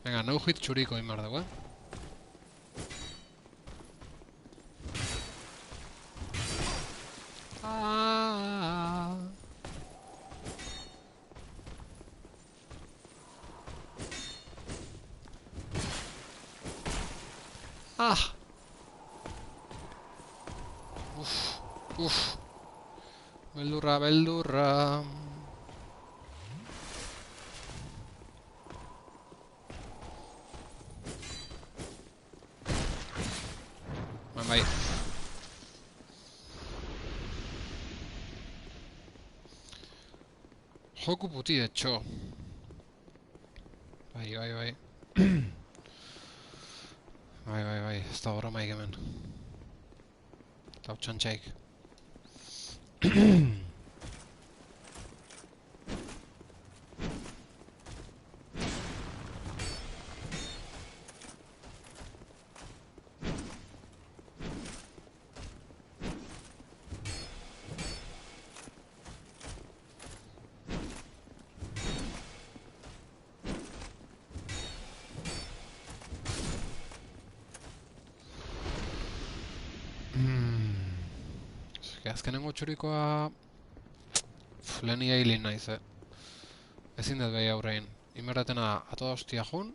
Venga, no hit txuriko inbar dugu, Ah! Uf. Beldurra, beldurra. Bai. Joku puti etxo. Bai. Bai, ez da horra maik hemen. Eta hau txantxaik. Azkenengo txurikoa... Lehen hilin naiz, Ezin dut behi aurrein. Inberratena a toda hostia jun.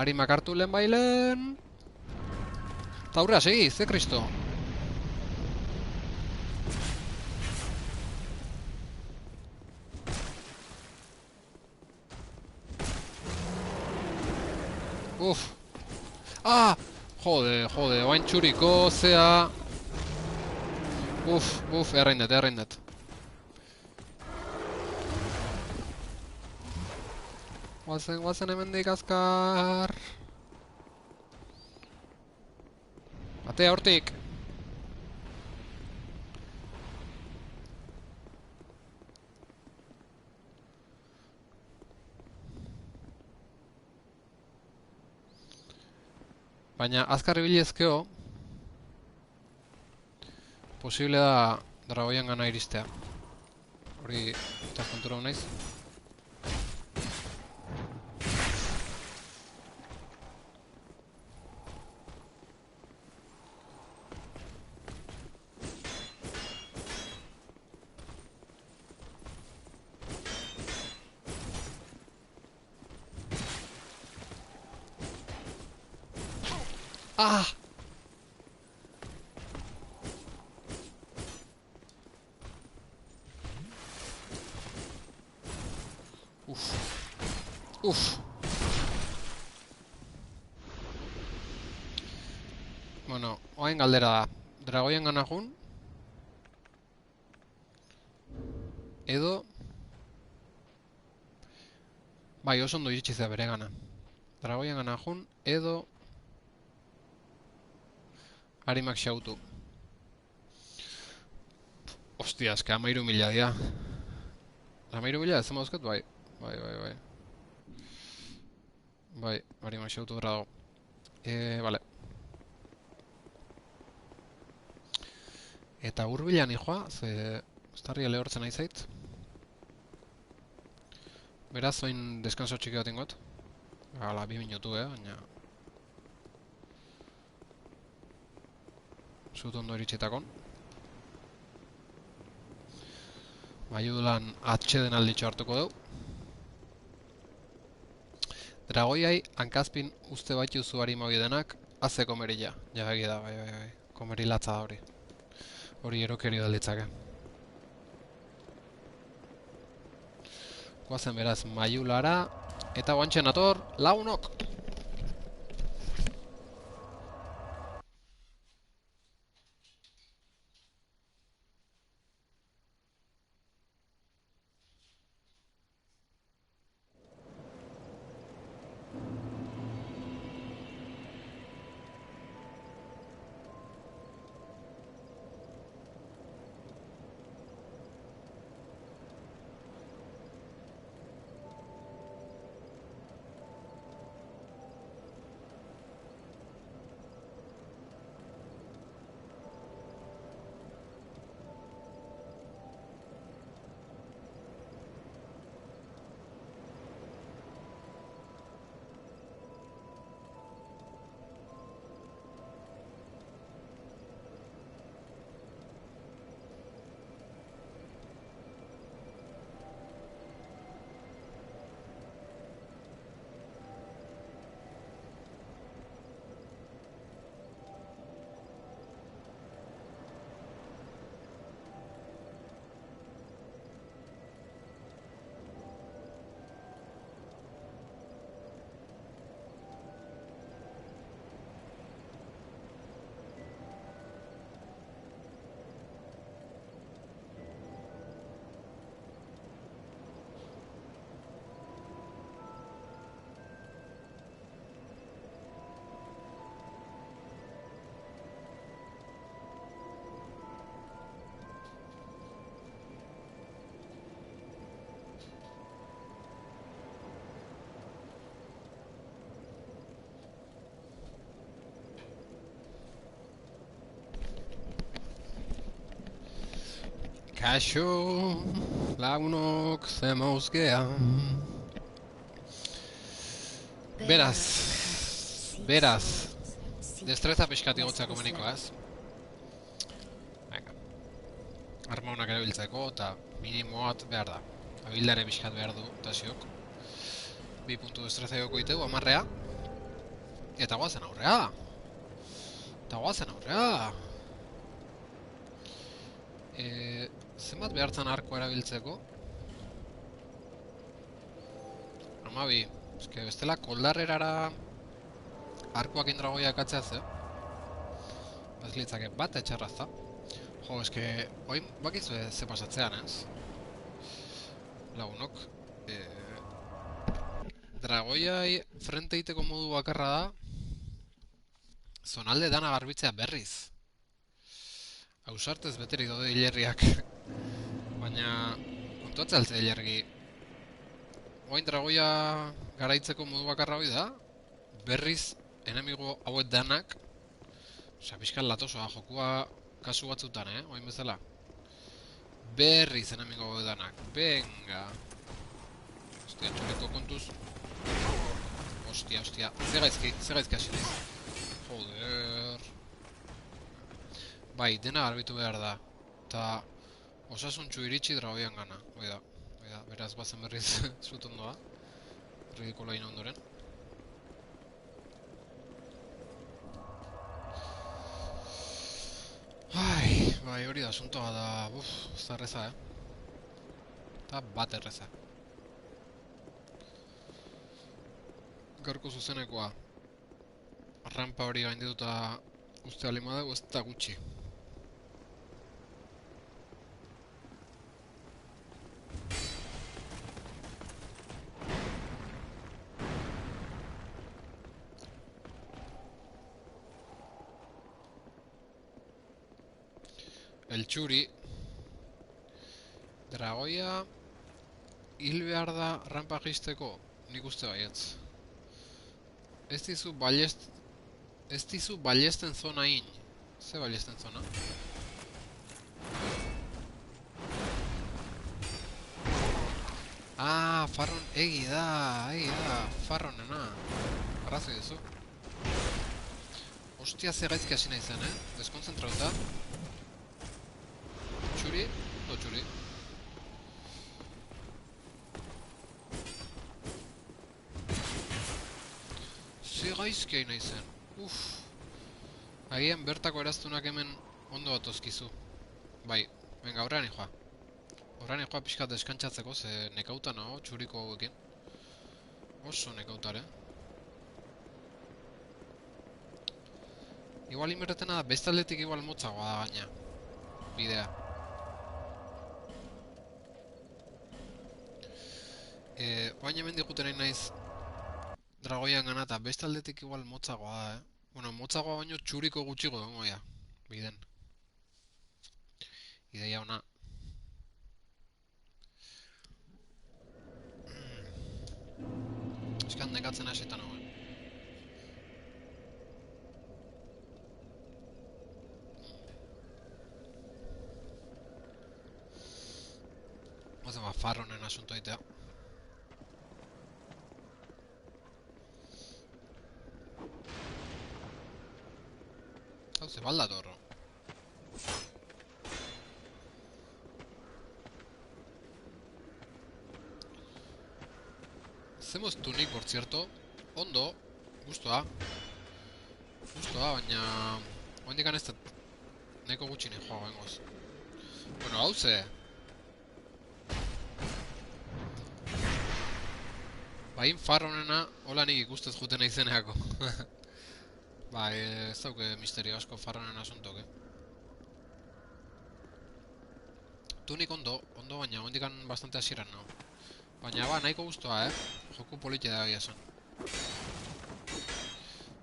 Arimak hartu lehen bailen. Eta aurrea segi, ze kristo. Uf. Ah! Jode, oain txuriko, zea... Uf, erraindet. Guazen hemendik azkar... Atea hortik! Baina azkar ibilezkeo... Posible da dragoian gana iristea. Hori... Eta kontura naiz. Ah! Uf! Bueno, oain galdera da. Dragoien gana jun? Edo... Bai, oso ondo iritsi zea bere gana. Dragoien gana jun, edo... Arimak xautu. Ostia, eske 13.000 dira. 13.000 ez emauzket, bai. Bai. Bai, Arimak xautu berra dago. Vale. Eta hurbilan joa, ze... Estarria lehortzen nahi zait. Beraz, oin deskanso txiki bat ingot. Hala, 2 minutu, baina... Zut ondo iritsetakon. Baiudulan atxeden alditxo hartuko dugu. Dragoiai, hankazpin uste baitu zuari mogi denak, haze komerila. Ja, egi da, bai. Komerilatza da hori. Hori erokeri da litzake. Guazen beraz, maiulara, eta guantxen ator, launok! Kaixo, lagunok, zemauz gehan. Beraz, destreza pixkat igotzea komeniko, ez? Venga. Arma honak erabiltzeko, eta minimoat behar da. Abildare pixkat behar du, eta ziok. 2 puntu destreza joko itegu, 10. Eta guazen aurrea! Zenbat behartzen arko erabiltzeko? 12. Eske bestela koldarrerara arkoak indragoia ekatzea ze. Ez litzake bat etxarrazta. Jo, eske oin bakizu ze pasatzean, ez? Lagunok. Dragoiai frente egiteko modu bakarra da zonalde dana garbitzea berriz. Ausartez beterik daude hilerriak. Baina kontuatzea altzea hilergi. Oain dragoia garaitzeko modu bakarra hori da. Berriz enemigo hauet danak. Osa, pixkan latosoa jokua kasu batzutan, oain bezala. Berriz enemigo hauet danak. Venga. Ostia, txoleko kontuz. Ostia. Ze gaizki hasi naiz. Joder. Bai, dena garbitu behar da. Eta osasuntxu iritsi dragoian gana. Oida, beraz bazen berriz zut ondoa. Ridikola ina ondoren. Bai, hori da, asuntoa da, ez da erreza, Eta bat erreza. gaurko zuzenekoa. Rampa hori gaindituta uste alima dugu ez da gutxi. El txuri. Dragoia hil behar da rampa jisteko? Nik uste baietz. Ez dizu ballesten zona in. Ze ballesten zona? Ah, farron egi da, farronena. Arrazoi duzu. Ostia, ze gaizki hasi nahi zen, Deskonzentrauta. Txuri, txuri. Ze gaizki nahi zen. Agian bertako eraztunak hemen ondo bat ozkizu. Bai, venga, horrean joa. Horrean joa pixkat deskantzatzeko, ze nekauta nago txuriko hauekin. Oso nekautare. Igual inberretena da, bestaldetik igual motzagoa da gaina. Bidea. Baina hemen diguten nahi naiz dragoian gana eta bestaldetik igual motzagoa da, Bueno, motzagoa baino txuriko gutxigo dengo ya. Biden. Ideia ona. Eskan nekatzen hasetan hauen. Ozen ba, farronen asunto aitea. Hau ze balda torro. Hacemos tunik, por cierto. Ondo. Gustoa. Baina... Oendikan ez da... Neko gutxinen joa bengoz. Bueno, hau ze... Bain farronena, hola nik ikustez juten aizeneako. Ba, ez dauke misterio asko farronen asuntoke. Tunik ondo baina, ondikan bastante hasieran nago. Baina ba, nahiko guztua, Joku politia da egia esan.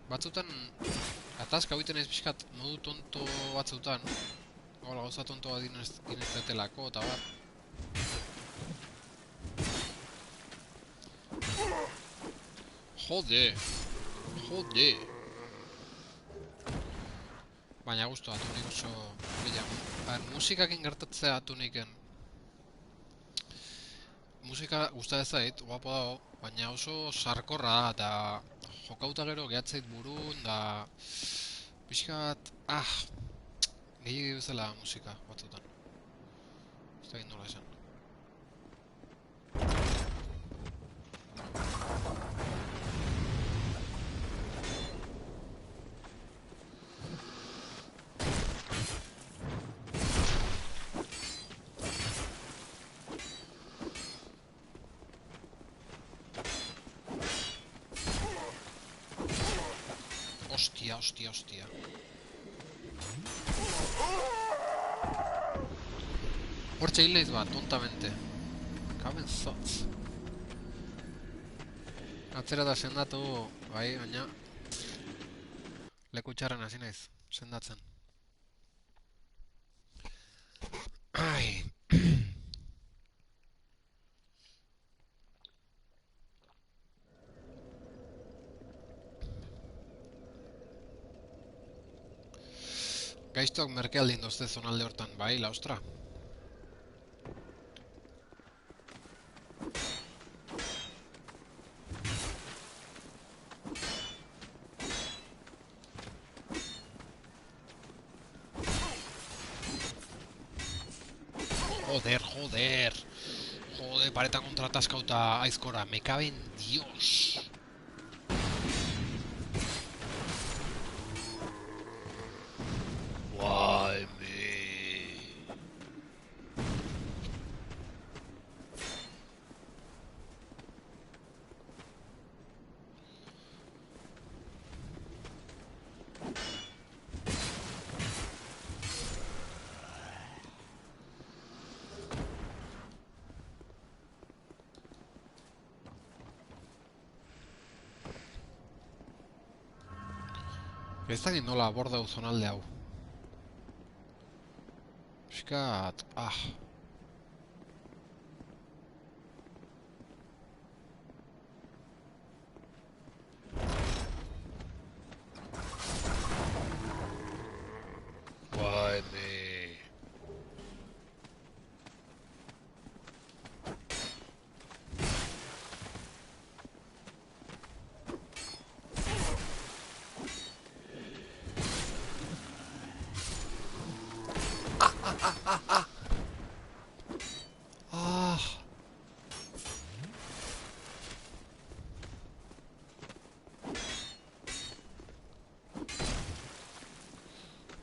Batzutan, atazka hoiten ez pixkat modu tonto batzutan. Hola, gauza tontoa dinestetelako, eta bar. Jode! Baina guztua, tunik oso gehiago. Musikakin gertatzea tuniken. Musika gusta ez zait, guapo dago, baina oso sarkorra da, eta jokauta gero gehatzeit burun, da... Pixkat... Gehiagi bezala musika, batzutan. Ez da nola esan. Hostia. Hortxe hil nahiz bat, tontamente. Kaben zotz. Atzera da sendatu, bai, baina... Leku txarren hasi naiz, sendatzen. Ai... Gaiztoak merkealdin dozte zonalde hortan, bai, la ostra. Joder, paretan kontrataskauta aizkora, me caben Dios. Ez dakit nola bordau zonalde hau. Piskat... Why me?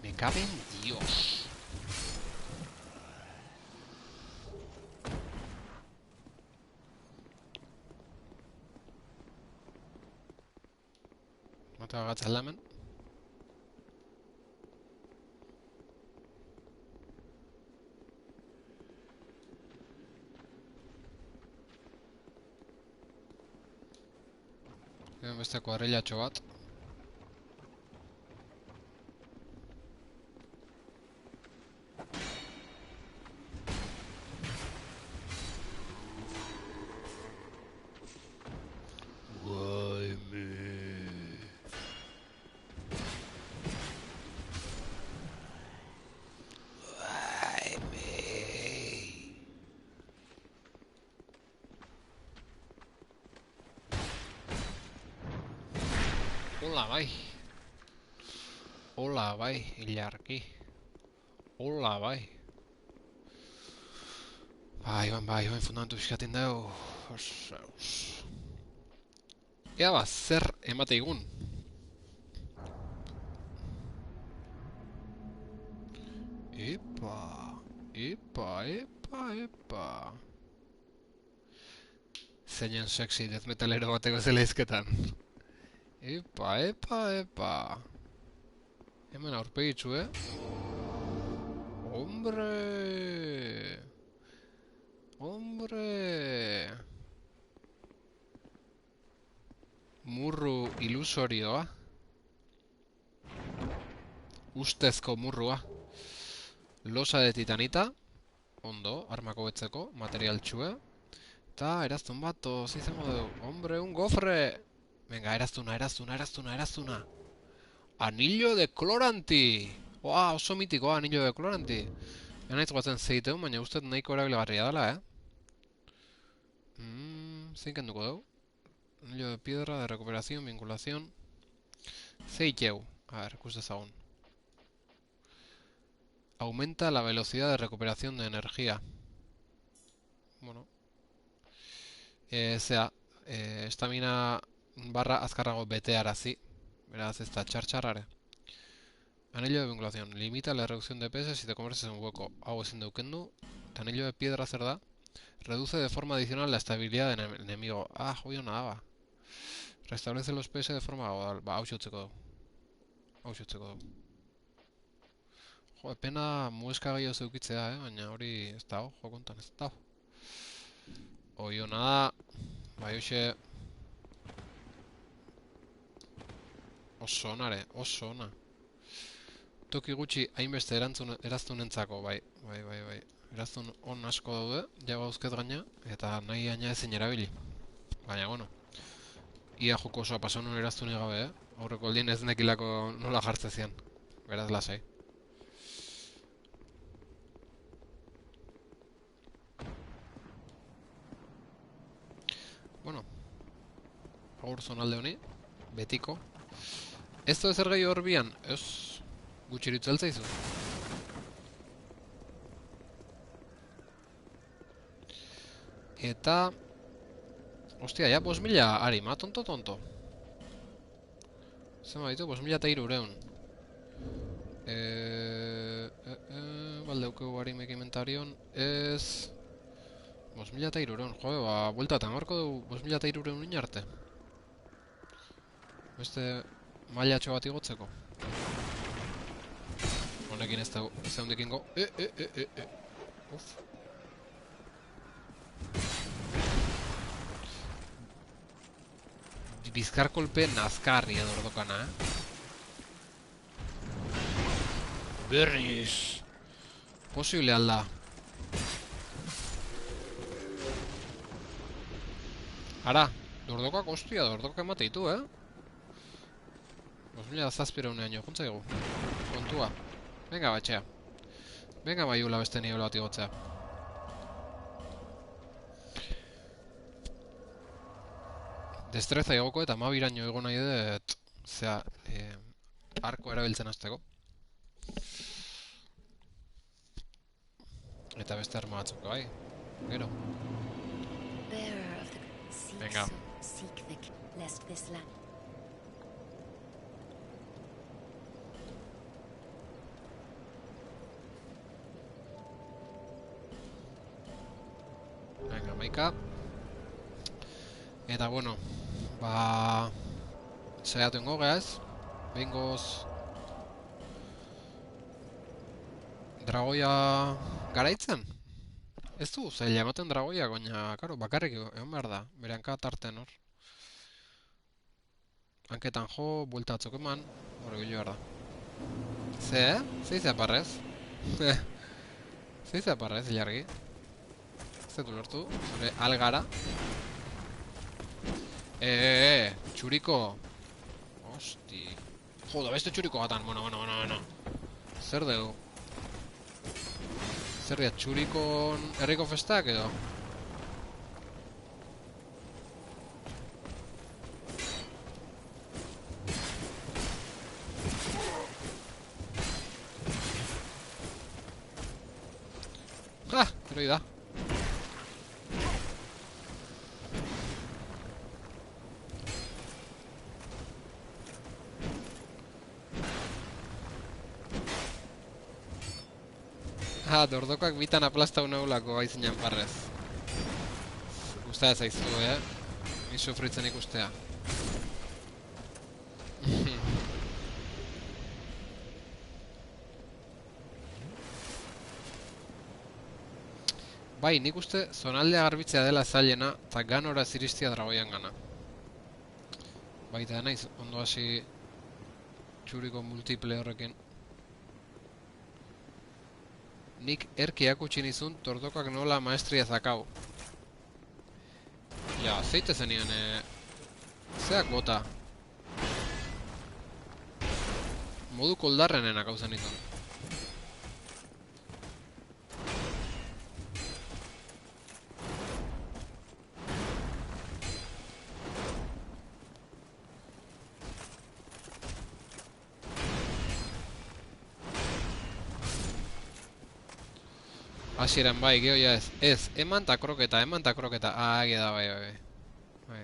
Me cabe en Dios. Mata bagatzen hemen. Beste kuadrillatxo bat. Why me? Why me? Hola, bai. Hola, bai, ilarki. Hola, bai. Bai, fundamentu pixkatin dugu. Ea ba, zer emate igun. Epa. Zeinen sexy death metalero bateko zela izketan. Epa. Hemen aurpegitzu, Hombre! Murru ilusorioa. Ustezko murrua. Losa de titanita. Ondo, armako betzeko, material txue. Eta eraztun bat, izango dugu. Hombre, un gofre! Venga, eraztuna. Anillo de Cloranti! Oa, oso mitikoa, anillo de Cloranti. Nahiz guatzen zeiteu, baina uste nahiko erabilgarria dela, Zein kenduko dugu? Anillo de piedra, de recuperación, vinculación. Zeiteu. A ver, ikus dezagun. Aumenta la velocidad de recuperación de energía. Bueno. Estamina barra azkarrago betearazi. Beraz, ez da txartxarrare. Anillo de vinculación. Limita la reducción de peso si te conviertes en un hueco. Hau ezin dukendu. Anillo de piedra zer da. Reduce de forma adicional la estabilidad del enemigo. Joio nada. Restablece los PS de forma gradual. Hau xutzeko dugu. Jo, pena mueska gehiago zeukitzea, baina hori ez dago, jo kontan ez dago. Oio nada. Bai, hoxe. Oso onare, oso ona. Toki gutxi hainbeste eraztunentzako, bai. Eraztun on asko daude, jago dauzket gaina, eta nahi gaina ezin erabili. Baina, bueno. Ia joko osoa pasaunun eraztunik gabe, Aurreko aldien ez nekilako nola jartze zian. Beraz lasai. Bueno. Agur zonalde honi. Betiko. Ez da ezer gehi horbian, ez gutxiritzu altzaizu. Eta... Ostia, ja, 5.000 harima, tonto. Zema ditu, 5.300. Baldeukeu harimek inventarion, ez... 5.300, jode, bueltatan marko dugu 5.300 inarte. Beste mailatxo bat igotzeko. Honekin ez da zeundikingo. Uf. Bizkarkolpe nazkarri edo ordokana, Berriz. Posible alda. Ara, dordokoak ostia, dordokoak emate ditu, 2007 juntzai gu. Kontua. Venga, batxea. Venga, baiula beste nivelo bat igotzea. Destreza igoko eta 12raino igo nahi dut, zera, arko erabiltzen hasteko. Eta beste arma batzuk, bai. Gero. Venga. Venga, maika. Eta bueno, saiatu ingo geaz. Behingoz dragoia garaitzen? Ez du, zaila ematen dragoia, goina, karo, bakarrik egon behar da, bere hanka tarten hor. Hanketan jo, buelta batzuk eman, hori bilo behar da. Ze, Zeize aparrez? Zeize aparrez, ilargi? Ez dut lortu, zure algara. Txuriko! Hosti... Joda, beste txuriko gatan, bueno. Zer dugu? Zer dira, txurikon herriko festak edo? Ha! Heroi da. Dordokoak bitan aplastau nahulako aizinan parrez. Gustea zaizu, Ni sufritzen ikustea. Bai, nik uste zonaldea garbitzea dela zailena, eta ganora ziristia dragoian gana. Baita naiz, ondo hasi txuriko multiple horrekin. Nik erki akutsi nizun tordokak nola maestria zakau. Ja, zeite zenian, zeak bota. Modu koldarrenenak hau zenitun. Hasieran bai, geho ja ez, eman ta kroketa. Egia da, bai.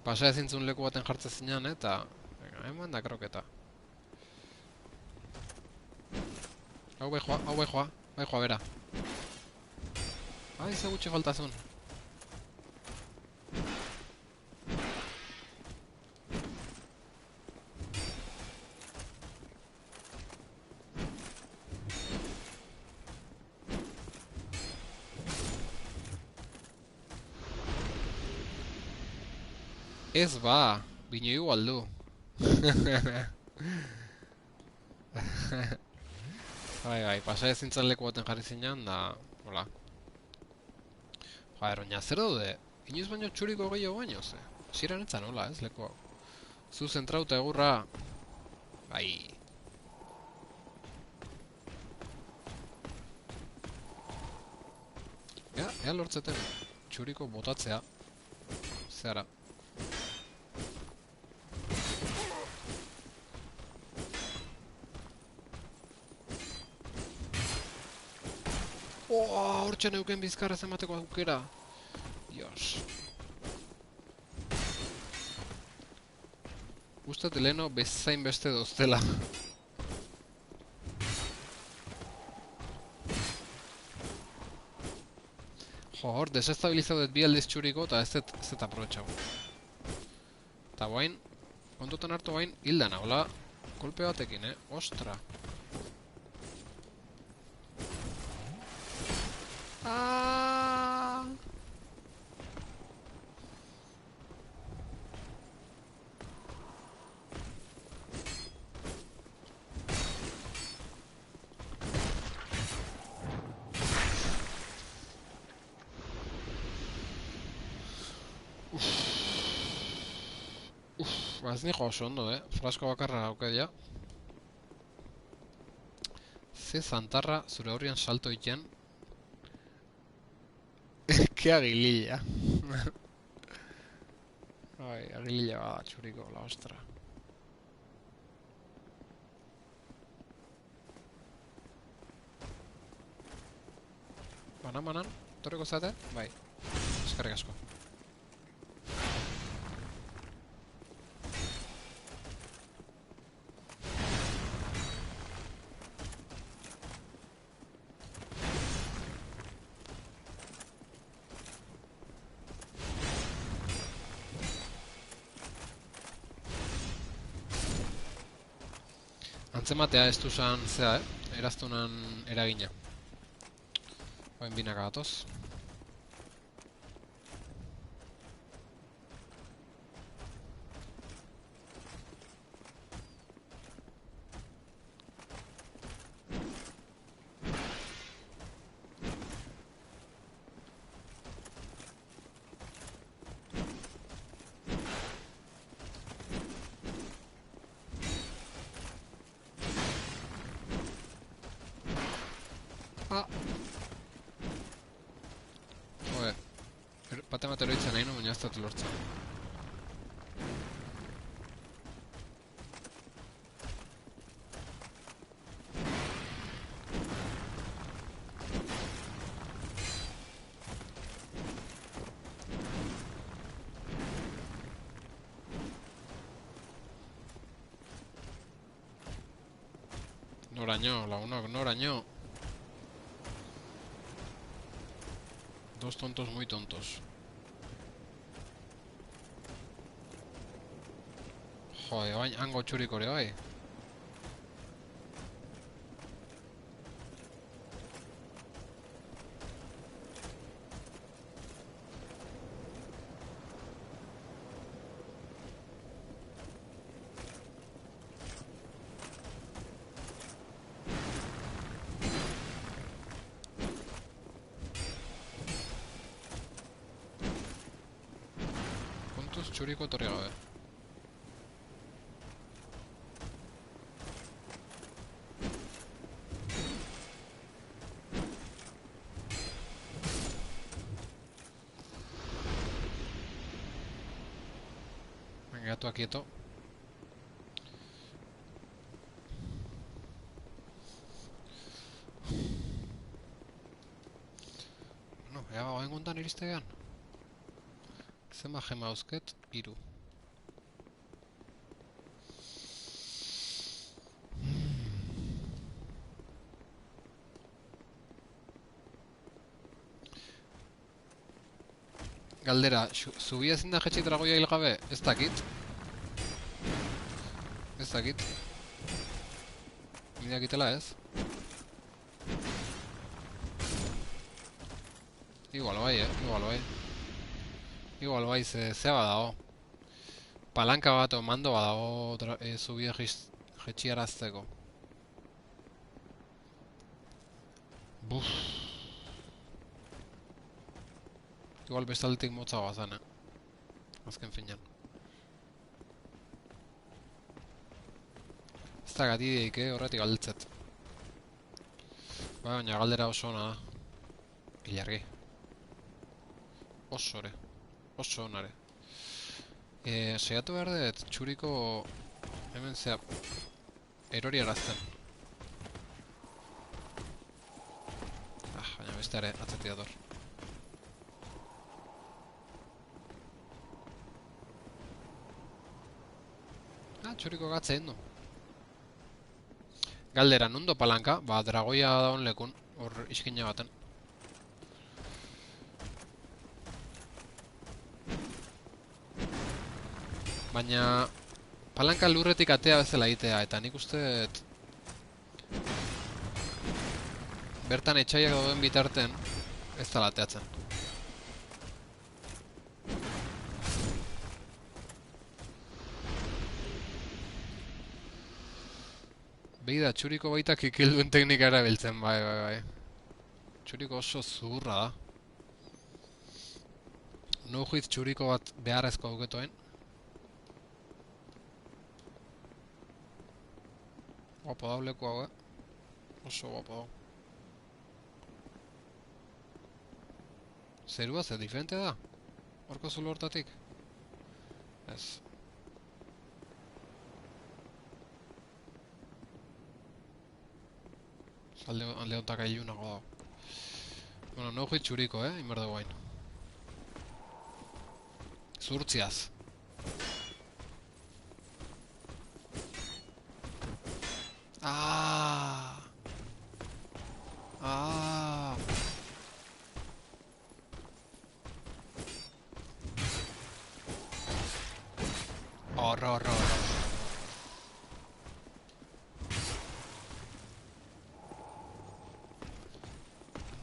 Pasa ezintzun leku baten jartzen zinean, eta... Eman da kroketa. Hau bai joa, bera. Ai, ze gutxi faltazun. Ez ba, bine igual du. Bai, pasa ezintzan leku baten jarri zinean, da... Hola. Joder, oina zer daude? Inoiz baino txuriko gehiago baino, ze? Ziren etzan hola, ez, leku hau. Zu zentrauta egurra... Bai... Ea lortzeten txuriko botatzea. Zehara. Hortxe neuken bizkarra zemateko aukera. Dios. Ustat leheno bezain beste doztela. Jo, hor, desestabilizaudet bi aldiz txuriko eta ez dut aprobetxau. Eta bain, kontutan hartu bain, hildan hola, kolpe batekin, Ostra. Ba ez nijo oso ondo, Frasko bakarra hauke ja. Ze zantarra zure horrian salto iten. Ke agililla. Ai, agililla bada txuriko, la ostra. Banan, torreko zate? Bai, eskerrik asko. Antzematea ez duzan zea, eraztunan eragina. Oen binaka gatoz. Ah! Joder, bate bat eroitzen nahi baina ez dut lortzen. Noraino, lagunok, noraino. Dos tontos muy tontos. Joder, bain hango txurik ere bai. Kontuz txuriko etorri gabe. Venga, tú quieto. Bueno, ea bagoen guntan iristegean. Zenba gema hauzket, 3. Galdera, zubia ezin da jetxi dragoia hil gabe? Ez dakit. Ez dakit. Ni dakitela ez. Igual bai, igual bai. Igual bai, zea badago. Palanka bat o mando badago zubia jetxiarazteko. Buf. Igual bestaldetik motza bazan, azken finean. Ez da gatideik, horretik galdetzet. Baina galdera oso ona da. Ilargi. Osore. Oso onare. Seiatu behar dut, txuriko hemen zea erori arazten. Baina beste ere atzetik dator. Txuriko gatzen du. Galdera, nundo palanka? Ba, dragoia daun lekun, hor iskina baten. Baina palanka lurretik atea bezala egitea, eta nik uste bertan etxaiak dauden bitarten ez da lateatzen. Behi da, txuriko baita kikilduen teknika erabiltzen, bai. Txuriko oso zuhurra da. No-hit txuriko bat beharrezko auketoen. Guapo da leku hau, Oso guapo da. Zerua ze diferente da? Horko zulo hortatik? Ez. Alde hontak ailunago dago. Bueno, no hit txuriko, inber dugu hain. Zurtziaz. Ah! Ah! Horror.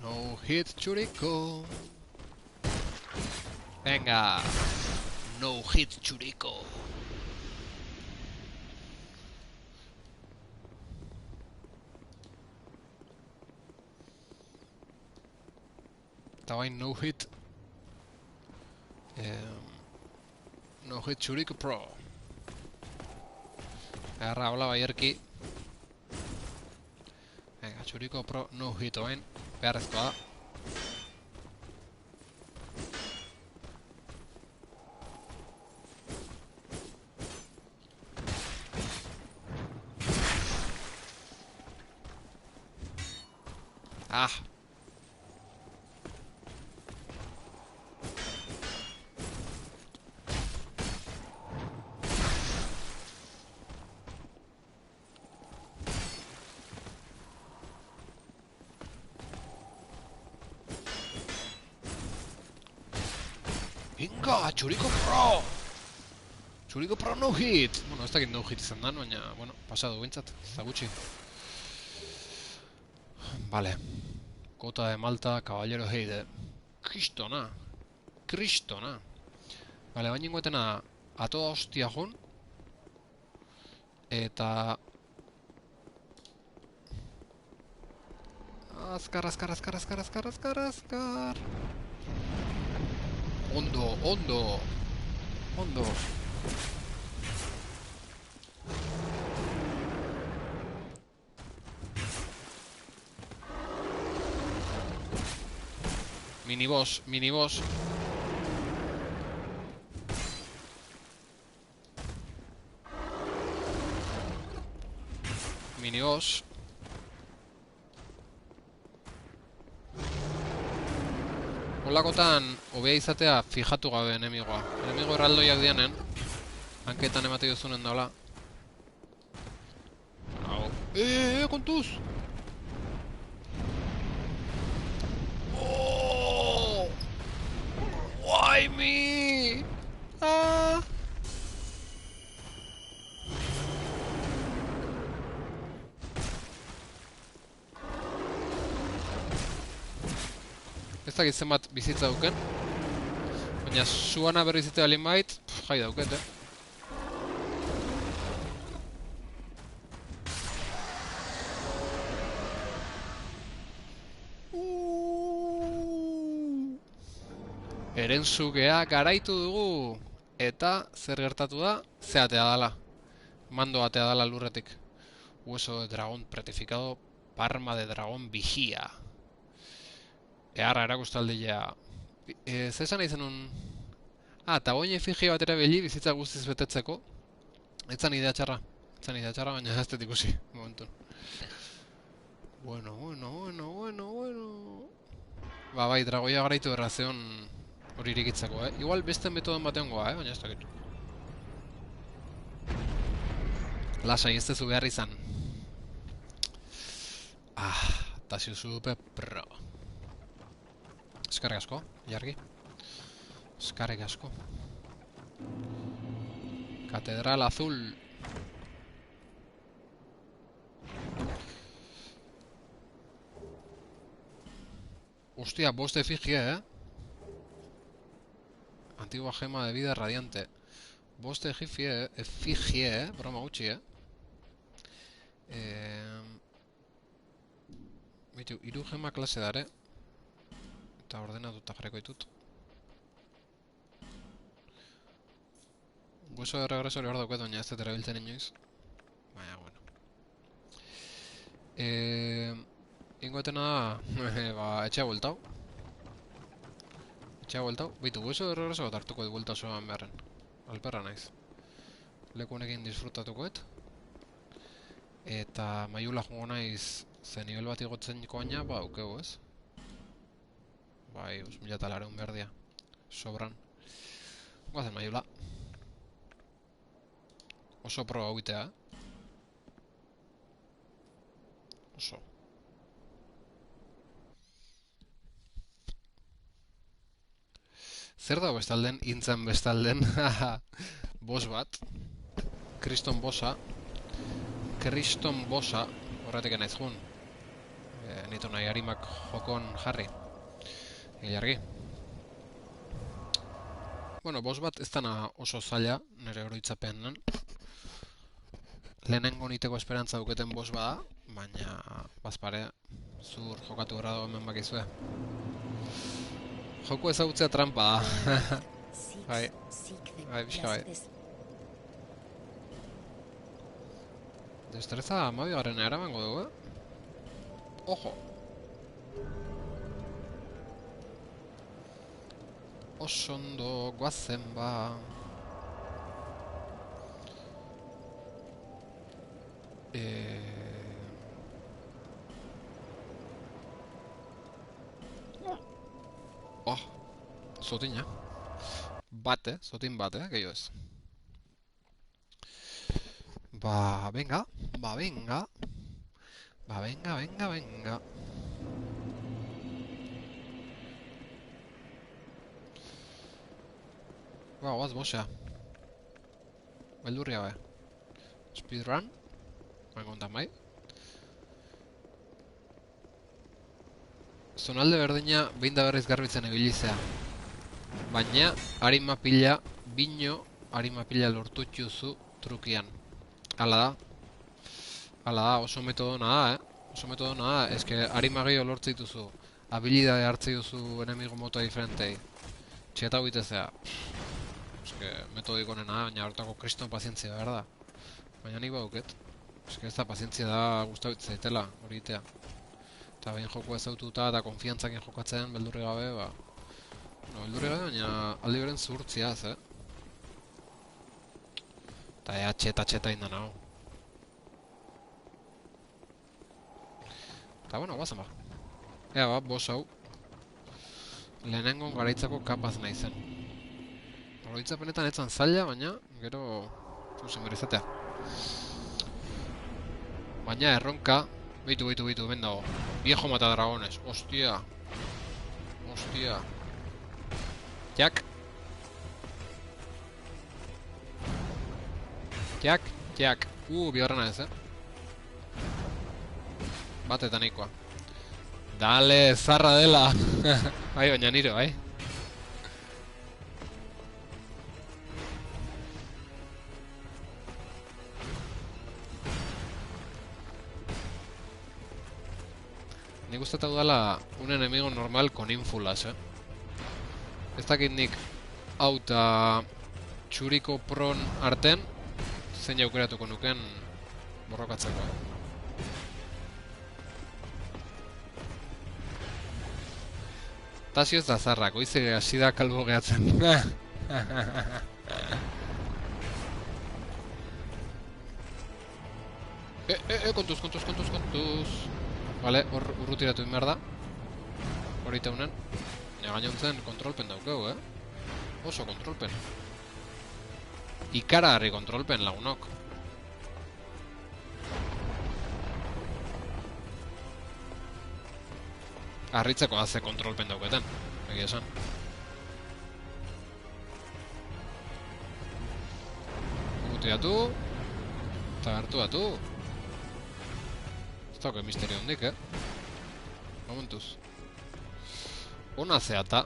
No hit Churiko. Venga. No hit Churiko. Eta bain no hit. No hit Churiko Pro. Agarra, hola baierki. Venga, Churiko Pro no hit oain. Beharrezkoa da. Ah! Inga, Churiko Pro! Churiko Pro no hit! Bueno, ez dakit no hit izan da, baina, bueno, pasadu bintzat, ez da gutxi. Vale. Cota de Malta, Caballero Heide. Kristona. Vale, baina ingoetena a toda hostia jun. Eta... Azkar. Ondo. Miniboss. Olakotan, hobea izatea fijatu gabe enemigoa. Enemigo erraldoiak dianen, hanketan emate duzunen daula. Hau. Kontuz! Oh! Why me? Ah! Ez dakit zenbat bizitza duken. Baina zuana berriz izatea alin bait, jai dauket, Erenzugea garaitu dugu. Eta zer gertatu da? Ze atea dala. Mando atea dala lurretik. Hueso de dragón pretificado. Parma de dragón vigía. Eharra erakustaldia. Zesan nahi zenun... eta boin efigia bat ere beli bizitza guztiz betetzeko. Etzan idea txarra. Baina ez dut ikusi. Momentun. Bueno. Ba bai, dragoia garaitu errazeon hori irikitzeko, Igual beste metodan batean goa, baina ez dakit. Lasai, ez dezu behar izan. Tasio Super Pro. Eskarrik asko, jargi. Eskarrik asko. Catedral Azul. Hostia, bost efigie, Antigua gema de vida radiante. Bost efigie, broma gutxi, Bitu, hiru gema klase dare. Eta ordenatuta jarriko ditut. Hueso de regreso hori hor dauket, baina ez dut erabiltzen inoiz. Baina, bueno. Ingoetena da, ba, etxea bueltau. Etxea bueltau. Baitu, gueso erregreso bat hartuko du buelta osoan beharren. Alperra naiz. Leku honekin disfrutatukoet. Eta maiula jongo naiz ze nivel bat igotzen baina, ba, aukeu, ez? Bai, 5.000 behar dia. Sobran. Guazen maiula. Oso proba huitea, Oso. Zer da bestalden, intzan bestalden, boss bat. Kriston bossa. Kriston bossa. Horretik naiz jun. Nitu nahi harimak jokon jarri. Ilargi. Bueno, boss bat ez dana oso zaila, nire oroitzapenen. Lehenengo niteko esperantza duketen boss bada, baina bazpare zur jokatu gara hemen bakizue. Joko ezagutzea trampa da. Bai, pixka bai. Destreza 12 eramango dugu, Ojo! Osondo guazen ba. Oh, zotina. Bate, zotin bate, gehiago ez. Ba, venga. Ba, venga. Ba, venga, venga, venga. Ba, oaz bosea. Beldurria be. Speedrun. Baina bai. Zonalde berdina behin da berriz garbitzen ebilizea. Baina, harima pila, bino, harima pila lortutxuzu trukian. Hala da. Hala da, oso metodona da, Oso metodona da, eske harima gehiago lortzituzu. Habilidade hartzi duzu enemigo mota diferentei. Txeta huitezea. Eske metodiko nena, baina hortako kriston pazientzia behar da. Baina nik bauket. Eske ez da pazientzia da guztabit zaitela, hori itea. Eta behin joko ezaututa eta konfiantzakin jokatzen beldurri gabe, ba... No, beldurri gabe, baina aldi beren zuhurtziaz, Eta ea txeta indan hau. Eta bueno, guazen ba. Ea ba, boss hau. Lehenengon garaitzako kapaz nahi zen. Oroitzapenetan etzan zaila, baina gero... Zuzen berizatea. Baina erronka... Beitu, ben dago. Viejo mata dragones. Hostia. Hostia. Jak. Jak. Bigarrena ez, Batetan nahikoa. Dale, zarra dela. Bai, baina nire, bai. Nik uste dudala un enemigo normal con ínfulas, Ez dakit nik hau eta txuriko pron arten zein aukeratuko nuken borrokatzeko. Tasio ez da zarrak, oize hasi da kalbo gehatzen. Kontuz. Vale, hor urrutiratu behar da. Horita unen. Gainontzen kontrolpen daukeu, Oso kontrolpen. Ikaragarri kontrolpen lagunok. Arritzeko haze kontrolpen dauketen, egia esan. Urrutiratu. Eta hartuatu. Ez dauke misterio hondik, Momentuz. Ona zeata.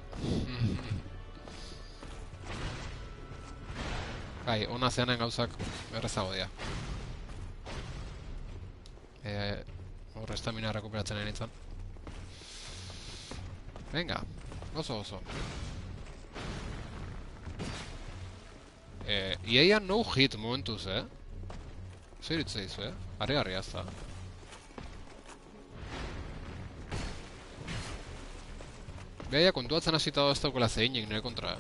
Bai, ona zeanen gauzak errezago dira. Hor estamina rekuperatzen nahi nintzen. Venga, oso. Iaia no hit momentuz, Zer itzeizu, Harri azta. Behaia kontuatzen hasita da ez daukela zeinik nire kontra,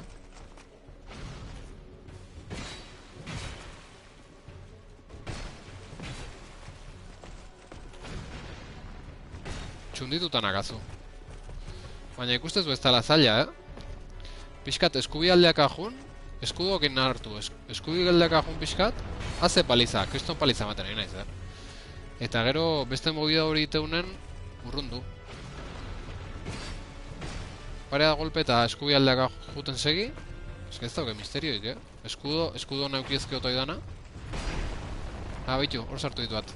Txundituta nakazu. Baina ikustez ez dela zaila, Piskat eskubialdeak ajun, eskudokin hartu, eskubialdeak ajun piskat, haze paliza, kriston paliza maten egin naiz, Eta gero beste movida hori iteunen urrundu. Parea golpe eta eskubialdeak juten segi. Ez dauke misterioik, Eskudo naukiezke otoi dana. Baitu, hor sartu ditu bat.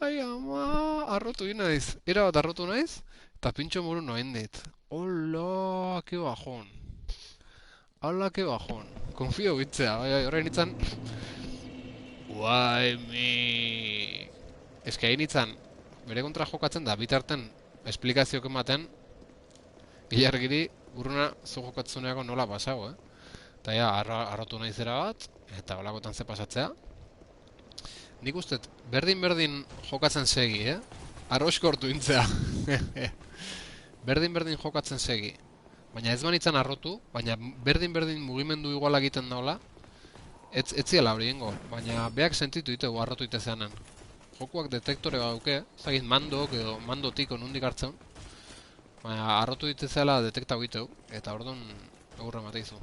Ai ama, arrotu naiz. Era bat arrotu naiz, eta pintxo moru noen dit. Hola, ke bajón. Hola, ke bajón. Confío bitzea, horrein itzan. Why me? Ez que hain itzan, bere kontra jokatzen da, bitarten esplikazioak ematen, ilargiri, urruna zu jokatzuneako nola pasago, Eta ja, arrotu naizera bat, eta holakotan ze pasatzea. Nik ustet, berdin jokatzen segi, Arroskortu intzea. Berdin jokatzen segi. Baina ez banitzen arrotu, baina berdin mugimendu iguala egiten daula, ez ziela hori ingo, baina beak sentitu ditegu arrotu itezeanen. Jokuak detektore badauke, zagin mandok edo mandotik onundik hartzen, baina arrotu ditezela detektau diteu, eta orduan egurra mateizu.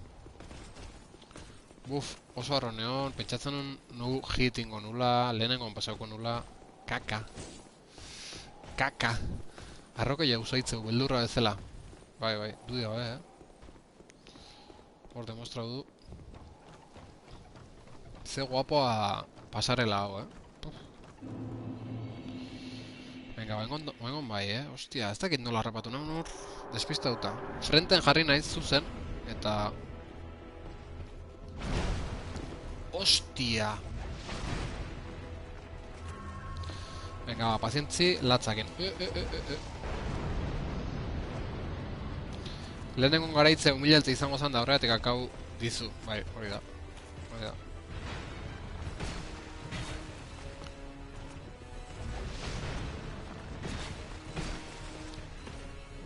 Buf, oso arro neon, pentsatzen nu hitingo nula, lehenengon pasauko nula, kaka. Arroke jau zaitzeu, beldurra bezala. Bai, dudia bai, Hor demostrau du. Ze guapoa pasarela hau, Venga, oengon bai, Ostia, ez dakit nola harrapatu nahi hor despistauta. Frenten jarri naiz zuzen, eta... Ostia! Venga, pazientzi, latzakin. Lehenengon garaitze humilaltze izango zan da horregatik akau dizu. Bai, hori da.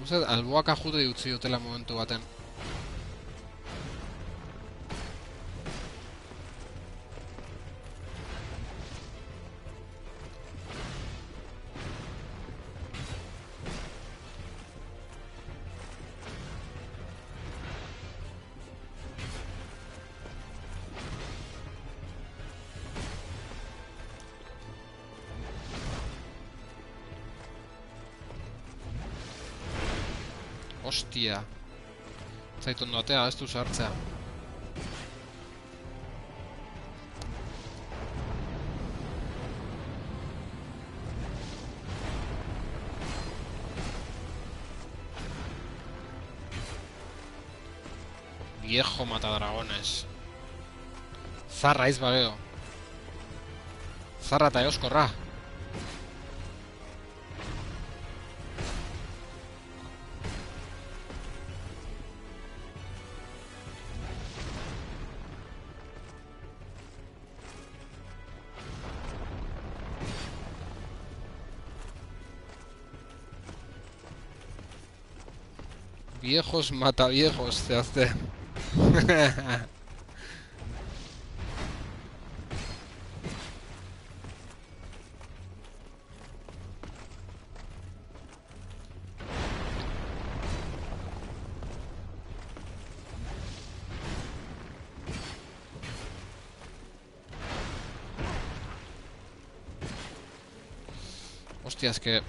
Guzet, alboak ajute utzi dutela momentu baten. Ostia. Zaitu ondo atea, ez du sartzea. Viejo matadragones. Zarra iz bageo. Zarra eta eoskorra. Viejos mataviejos, zehazte. Ostia, eske...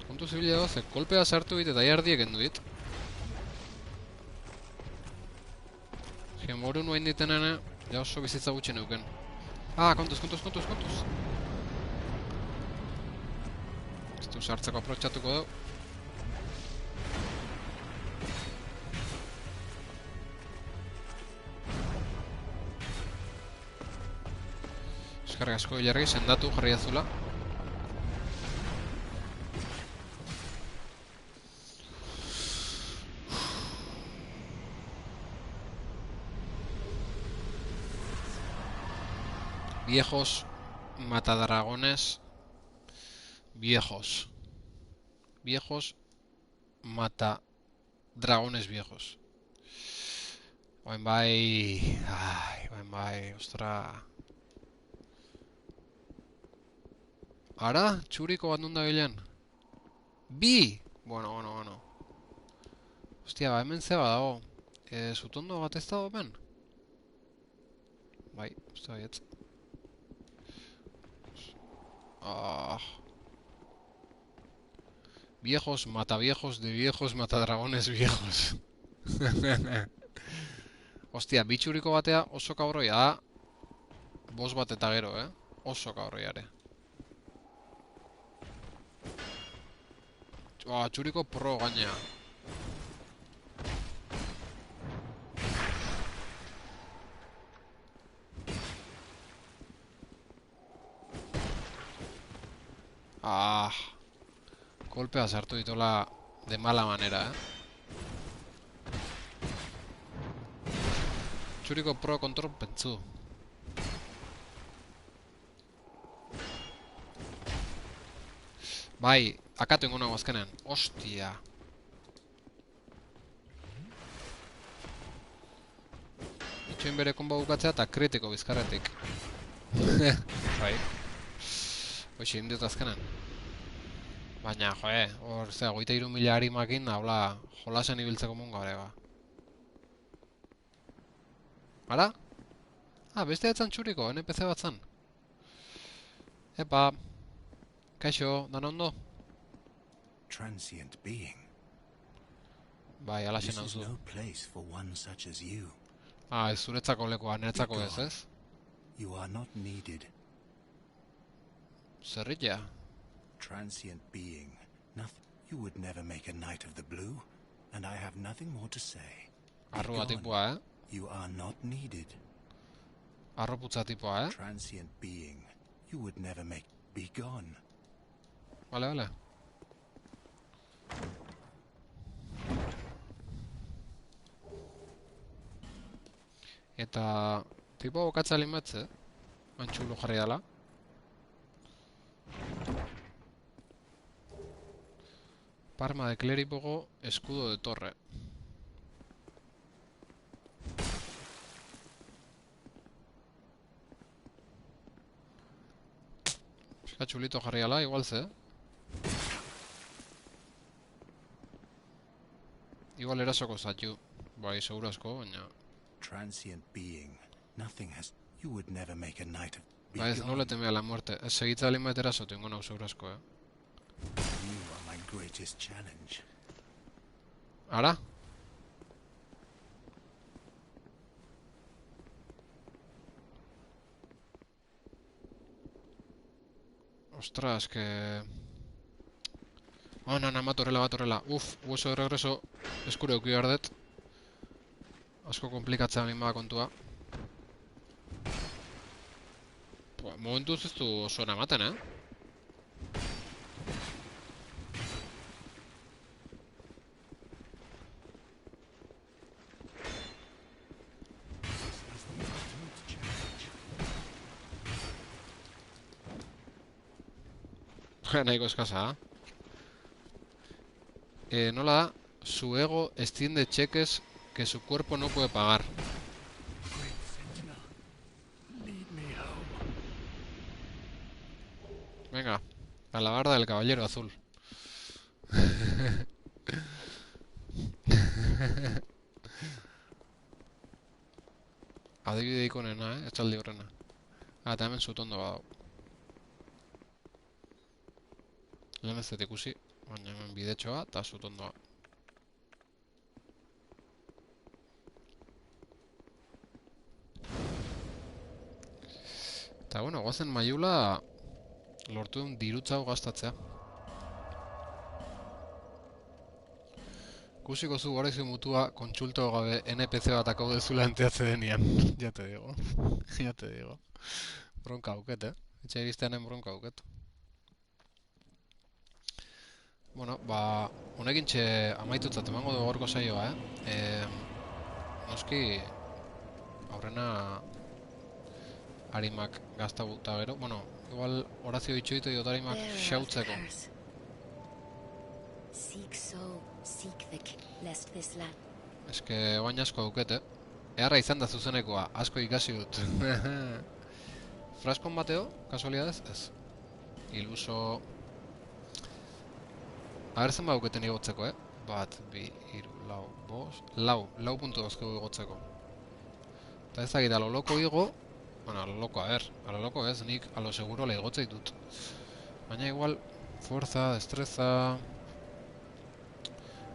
Kontu zibila doze, kolpea sartu dit eta jardiek endu dit. Eske moru nuen ditenene, ja oso bizitza gutxi neuken. Kontuz! Ez du sartzeko aprotxatuko du. Eskarrik asko hilargi, sendatu jarri azula. Viejos matadragones viejos. Viejos matadragones viejos. Oain bai... Ai, oain bai, ostra... Ara, txuriko bat nunda bilen? Bi! Bueno. Hostia, ba, hemen zeba dago. Zutondo bat ez dago hemen? Bai, uste baietz. Ah... Viejos mataviejos de viejos matadragones viejos. Hostia, bitxuriko batea oso kaurroia da. Bost bat eta gero, Oso kaurroiare. Txuriko pro gainea. Kolpea sartu ditola de mala manera, Txuriko pro kontrol pentsu. Bai, akatu ingo nago azkenen. Ostia. Itxoin bere konba bukatzea eta kritiko bizkarretik. Bai. Hoxe, indiot azkenen. Baina, joe, hor, zera, 23.000 harimakin, habla, jolasen ibiltzeko munga hori, ba. Ara? Beste etzan txuriko, NPC bat zan. Epa, kaixo, dan ondo? Transient being. Bai, alaxen This is hauzu. no place for one such as you. Ez zuretzako lekoa, niretzako ez, ez? You are not needed. Zerrilla. Transient being. Nothing. You would never make a knight of the blue, and I have nothing more to say. Arrua Be tipua, gone. You are not needed. Arroputza tipua, Transient being. You would never make. Be gone. Vale. Eta... Tipo bokatza limatze, Antxulo jarri dala. Parma de clérigo, escudo de torre. Eska txulito jarri dala, igual ze. Igual erasoko zatu. Bai, seguro asko, baina... Transient being. Nothing has. You would never make a knight of. Be Ba ez, no le gone. teme a la muerte. Ez segitza alin bat erasotu ingo nau seguro asko, You are my greatest challenge. Ara? Ostras, que... No, bat horrela. Uf, hueso de regreso eskure euki behar dut. Asko komplikatzea min bada kontua. Momentuz ez du oso ematen, Nahiko eskasa, nola da? Su ego extiende cheques que su cuerpo no puede pagar. Great Sentinel, lead me home. Venga, a la barda del caballero azul. Adibide ikonena, etxaldi horrena. Eta hemen zutondo badau. Lehen ez dut ikusi, baina hemen bidetxoa eta zutondoa. Eta bueno, goazen maiula lortu duen dirutza hau gastatzea. Ikusiko zu goraizu mutua kontsulto gabe NPC bat akau dezula enteatze denian. Ya te digo. Ya te digo. Bronka auket, Etxe iristeanen bronka auket. Bueno, ba, honekin txe amaitutzat emango dugu gorko saioa, Noski, aurrena Arimak gaztabuta gero. Bueno, igual horazio itxoitu dut Arimak xautzeko. Eske, oain asko dukete. Eharra izan da zuzenekoa, asko ikasi dut. Fraskon bateo, kasualidadez? Ez. Iluso... Aber zen baduketen igotzeko, Bat, bi, iru, lau, bost... Lau puntu dozkegu igotzeko. Eta ez dakit, alo loko igo... Bueno, alo loko, alo loko ez, nik alo seguro lehigotzei dut. Baina igual, fuerza, destreza...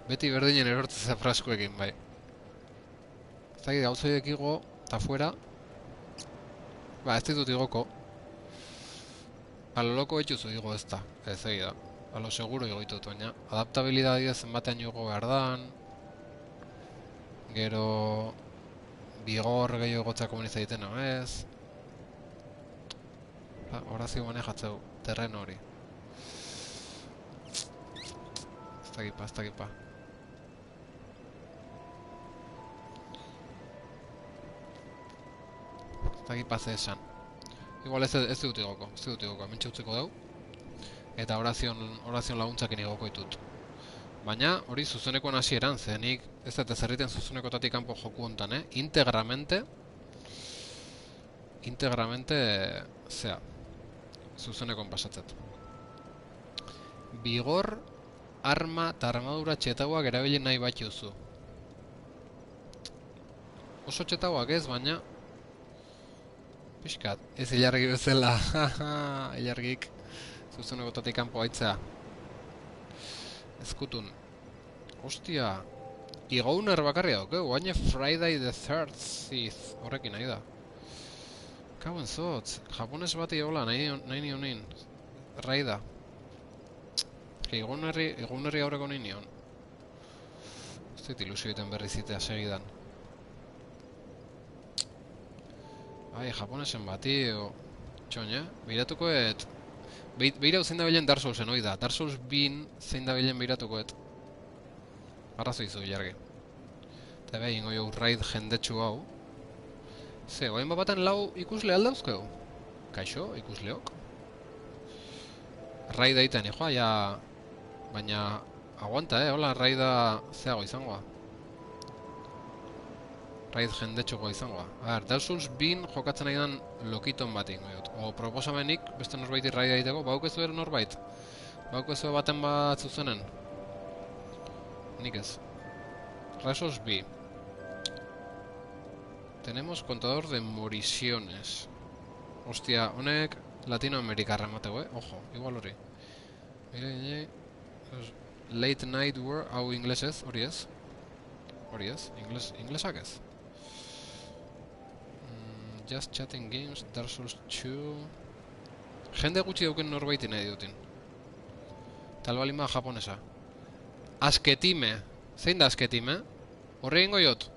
Beti berdinen erortzeza fraskoekin, bai. Ez dakit, gauzoiek igo, eta fuera... Ba, ez ditut igoko. Alo loko etxuzu igo ez da, ez da. Alo seguro igoitut, baina adaptabilidadea zenbatean igo behar dan. Gero... Bigor gehiago egotzea komuniza egiten ez. Horazio manejatzeu, terreno hori. Ez dakipa. Ez dakipa ze esan. Igual ez dut igoko, mentxe utziko dugu. Eta orazion laguntzakin igoko ditut. Baina, hori zuzenekoan hasieran, zenik ez dut ezerriten zuzenekotatik kanpo joku hontan, Integramente, zea, zuzenekon pasatzet. Bigor, arma eta armadura txetauak erabili nahi bat juzu. Oso txetauak ez, baina... Piskat, ez ilargi bezala, ilargik zuzenekotatik kanpo haitzea. Ezkutun. Ostia. Igouner bakarria daukeu, baina Friday the 13th horrekin nahi da. Kauen zotz, japones bati hola, nahi nionin. Raida. Igounerri aurreko nahi nion. Ez dit ilusioetan berri zitea segidan. Ai, japonesen bati, txon, Beiratukoet... Beirau zein da bilen Dark Soulsen, hoi da. Dark Souls 2 zein da bilen beiratukoet. Arrazoi zu, jargi. Eta behin, goi raid jendetsu hau. Ze, goien bapaten lau ikusle aldauzkeu? Kaixo, ikusleok. Raid egiten, joa, ja... Baina... Aguanta, hola, raida zeago izangoa. Raid jendetsuko izangoa. Dark Souls 2 jokatzen nahi dan lokiton batik, o proposamenik beste norbaiti raida egiteko, baukezu ere norbait? Baukezu baten bat zuzenen? Nik ez. Rasos 2. Tenemos contador de morisiones. Hostia, honek Latinoamerikarra emateu, Ojo, igual hori. Late Night War, hau inglesez, hori ez? Hori ez, inglesak ez? Just Chatting Games, Dark Souls 2... Jende gutxi dauken norbaiti nahi dutin. Tal balima japonesa. Asketime. Zein da asketime? Horre ingo jot?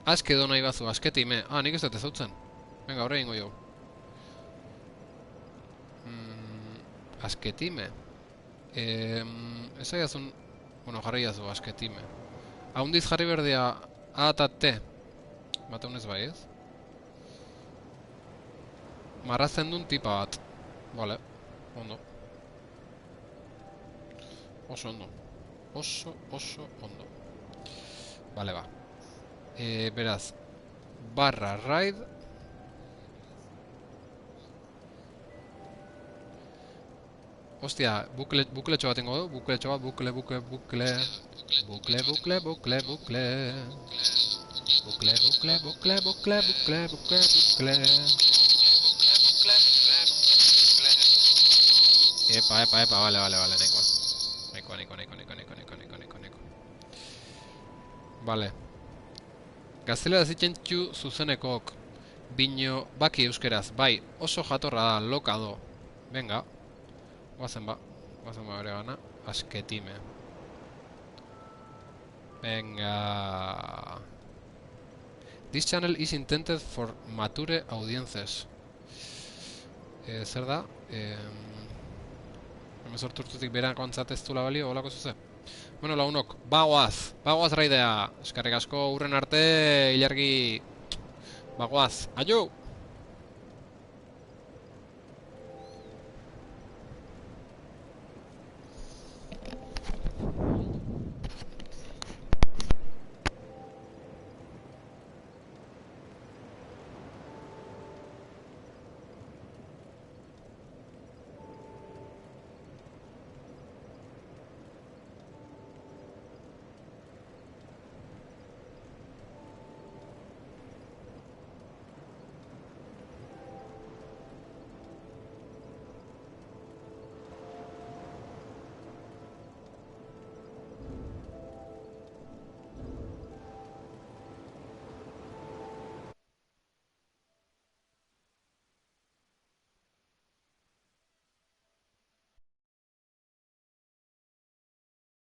Askedo nahi bazu, asketime. Nik ez dut ezautzen. Venga, horre ingo jo. Asketime. Ez aiazun... Bueno, jarri jazu, asketime. Haundiz jarri berdea A eta T. Mateunez bai ez? Marrazen duen tipa bat. Vale, ondo. Oso ondo. Oso ondo. Vale, ba. Beraz. Barra raid. Ostia, bukletxo bat ingo du. Bukletxo bat, bukle. Bukle. Epa, vale, nahikoa. Vale. Gaztelera zitzen txu zuzenekok. Bino, baki euskeraz, bai, oso jatorra da, lokado. Venga. Guazen ba bere gana. Asketime. Venga. This channel is intended for mature audiences. Zer da? Hemezorturtutik beran kontzat ez dula balio, holako zuze. Bueno, launok, bagoaz raidea. Eskarrik asko urren arte, ilargi. Bagoaz, aio!